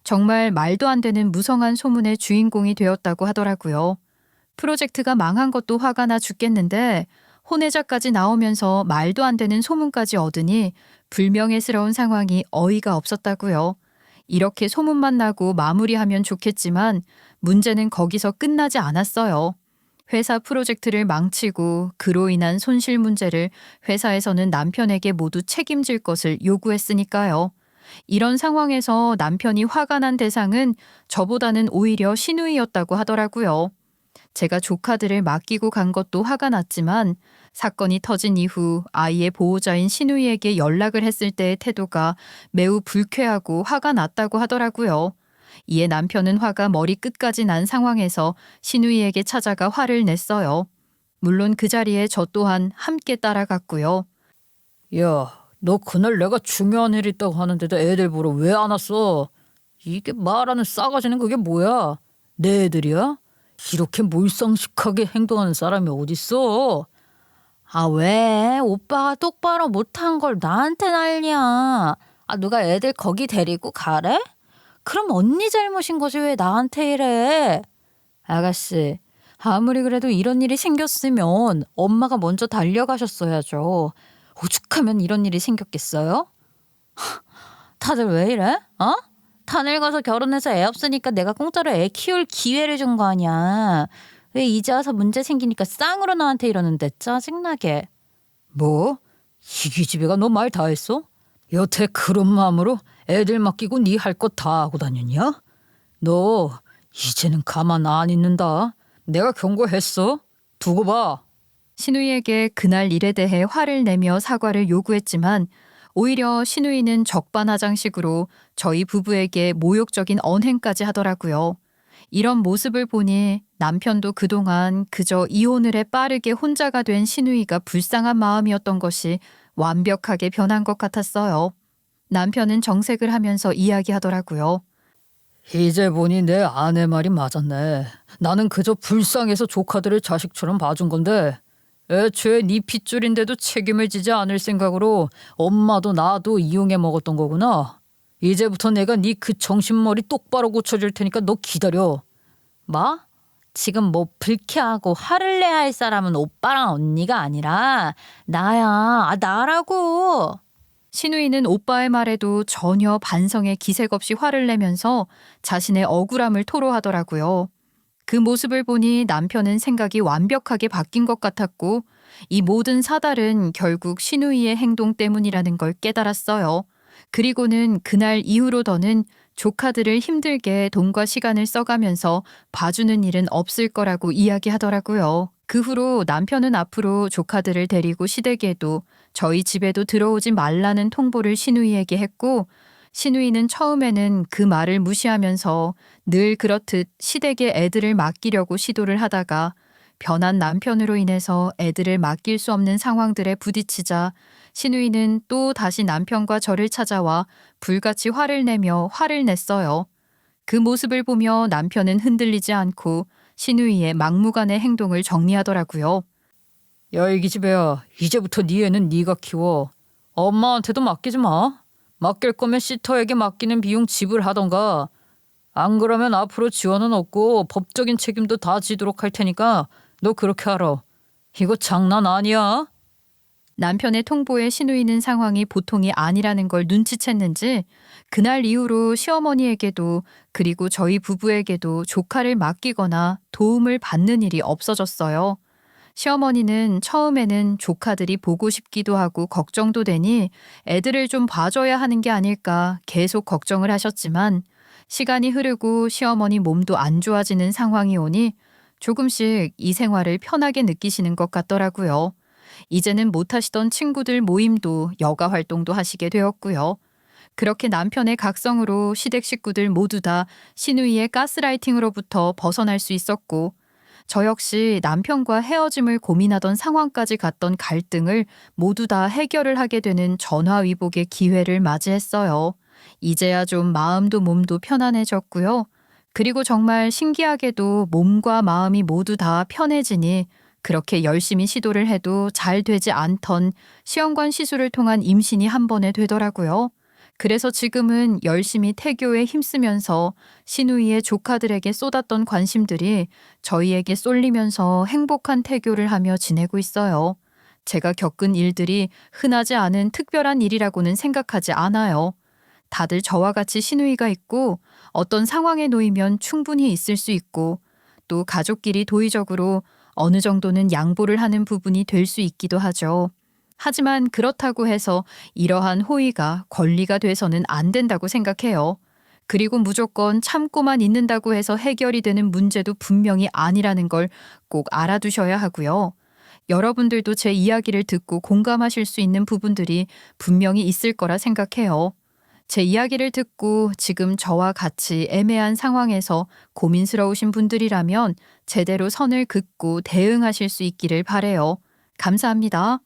[SPEAKER 1] 정말 말도 안 되는 무성한 소문의 주인공이 되었다고 하더라고요. 프로젝트가 망한 것도 화가 나 죽겠는데 혼외자까지 나오면서 말도 안 되는 소문까지 얻으니 불명예스러운 상황이 어이가 없었다고요. 이렇게 소문만 나고 마무리하면 좋겠지만 문제는 거기서 끝나지 않았어요. 회사 프로젝트를 망치고 그로 인한 손실 문제를 회사에서는 남편에게 모두 책임질 것을 요구했으니까요. 이런 상황에서 남편이 화가 난 대상은 저보다는 오히려 신우이였다고 하더라고요. 제가 조카들을 맡기고 간 것도 화가 났지만 사건이 터진 이후 아이의 보호자인 신우이에게 연락을 했을 때의 태도가 매우 불쾌하고 화가 났다고 하더라고요. 이에 남편은 화가 머리끝까지 난 상황에서 신우이에게 찾아가 화를 냈어요. 물론 그 자리에 저 또한 함께 따라갔고요.
[SPEAKER 3] 야, 너 그날 내가 중요한 일 있다고 하는데도 애들 보러 왜 안 왔어? 이게 말하는 싸가지는 그게 뭐야? 내 애들이야? 이렇게 몰상식하게 행동하는 사람이 어딨어?
[SPEAKER 2] 왜? 오빠가 똑바로 못한 걸 나한테 난리야. 누가 애들 거기 데리고 가래? 그럼 언니 잘못인 거지 왜 나한테 이래? 아가씨, 아무리 그래도 이런 일이 생겼으면 엄마가 먼저 달려가셨어야죠. 오죽하면 이런 일이 생겼겠어요? 다들 왜 이래? 다 늙어서 결혼해서 애 없으니까 내가 공짜로 애 키울 기회를 준 거 아니야. 왜 이제 와서 문제 생기니까 쌍으로 나한테 이러는데 짜증나게.
[SPEAKER 3] 뭐? 이기집애가 너 말 다 했어? 여태 그런 마음으로 애들 맡기고 네 할 거 다 하고 다녔냐? 너 이제는 가만 안 있는다. 내가 경고했어. 두고 봐.
[SPEAKER 1] 신우이에게 그날 일에 대해 화를 내며 사과를 요구했지만 오히려 신우이는 적반하장식으로 저희 부부에게 모욕적인 언행까지 하더라고요. 이런 모습을 보니 남편도 그동안 그저 이혼을 해 빠르게 혼자가 된 신우이가 불쌍한 마음이었던 것이 완벽하게 변한 것 같았어요. 남편은 정색을 하면서 이야기하더라고요.
[SPEAKER 3] 이제 보니 내 아내 말이 맞았네. 나는 그저 불쌍해서 조카들을 자식처럼 봐준 건데 애초에 네 핏줄인데도 책임을 지지 않을 생각으로 엄마도 나도 이용해 먹었던 거구나. 이제부터 내가 네 그 정신머리 똑바로 고쳐줄 테니까 너 기다려.
[SPEAKER 2] 뭐? 지금 뭐 불쾌하고 화를 내야 할 사람은 오빠랑 언니가 아니라 나야. 나라고.
[SPEAKER 1] 신우이는 오빠의 말에도 전혀 반성의 기색 없이 화를 내면서 자신의 억울함을 토로하더라고요. 그 모습을 보니 남편은 생각이 완벽하게 바뀐 것 같았고 이 모든 사달은 결국 신우이의 행동 때문이라는 걸 깨달았어요. 그리고는 그날 이후로 더는 조카들을 힘들게 돈과 시간을 써가면서 봐주는 일은 없을 거라고 이야기하더라고요. 그 후로 남편은 앞으로 조카들을 데리고 시댁에도 저희 집에도 들어오지 말라는 통보를 신우이에게 했고 신우이는 처음에는 그 말을 무시하면서 늘 그렇듯 시댁에 애들을 맡기려고 시도를 하다가 변한 남편으로 인해서 애들을 맡길 수 없는 상황들에 부딪히자 신우이는 또 다시 남편과 저를 찾아와 불같이 화를 내며 화를 냈어요. 그 모습을 보며 남편은 흔들리지 않고 신우이의 막무가내 행동을 정리하더라고요.
[SPEAKER 3] 야, 이 기집애야. 이제부터 네 애는 네가 키워. 엄마한테도 맡기지 마. 맡길 거면 시터에게 맡기는 비용 지불하던가. 안 그러면 앞으로 지원은 없고 법적인 책임도 다 지도록 할 테니까 너 그렇게 알아. 이거 장난 아니야.
[SPEAKER 1] 남편의 통보에 신우이는 상황이 보통이 아니라는 걸 눈치챘는지 그날 이후로 시어머니에게도 그리고 저희 부부에게도 조카를 맡기거나 도움을 받는 일이 없어졌어요. 시어머니는 처음에는 조카들이 보고 싶기도 하고 걱정도 되니 애들을 좀 봐줘야 하는 게 아닐까 계속 걱정을 하셨지만 시간이 흐르고 시어머니 몸도 안 좋아지는 상황이 오니 조금씩 이 생활을 편하게 느끼시는 것 같더라고요. 이제는 못하시던 친구들 모임도 여가 활동도 하시게 되었고요. 그렇게 남편의 각성으로 시댁 식구들 모두 다 신우이의 가스라이팅으로부터 벗어날 수 있었고 저 역시 남편과 헤어짐을 고민하던 상황까지 갔던 갈등을 모두 다 해결을 하게 되는 전화위복의 기회를 맞이했어요. 이제야 좀 마음도 몸도 편안해졌고요. 그리고 정말 신기하게도 몸과 마음이 모두 다 편해지니 그렇게 열심히 시도를 해도 잘 되지 않던 시험관 시술을 통한 임신이 한 번에 되더라고요. 그래서 지금은 열심히 태교에 힘쓰면서 신우이의 조카들에게 쏟았던 관심들이 저희에게 쏠리면서 행복한 태교를 하며 지내고 있어요. 제가 겪은 일들이 흔하지 않은 특별한 일이라고는 생각하지 않아요. 다들 저와 같이 신우이가 있고 어떤 상황에 놓이면 충분히 있을 수 있고 또 가족끼리 도의적으로 어느 정도는 양보를 하는 부분이 될 수 있기도 하죠. 하지만 그렇다고 해서 이러한 호의가 권리가 돼서는 안 된다고 생각해요. 그리고 무조건 참고만 있는다고 해서 해결이 되는 문제도 분명히 아니라는 걸 꼭 알아두셔야 하고요. 여러분들도 제 이야기를 듣고 공감하실 수 있는 부분들이 분명히 있을 거라 생각해요. 제 이야기를 듣고 지금 저와 같이 애매한 상황에서 고민스러우신 분들이라면 제대로 선을 긋고 대응하실 수 있기를 바라요. 감사합니다.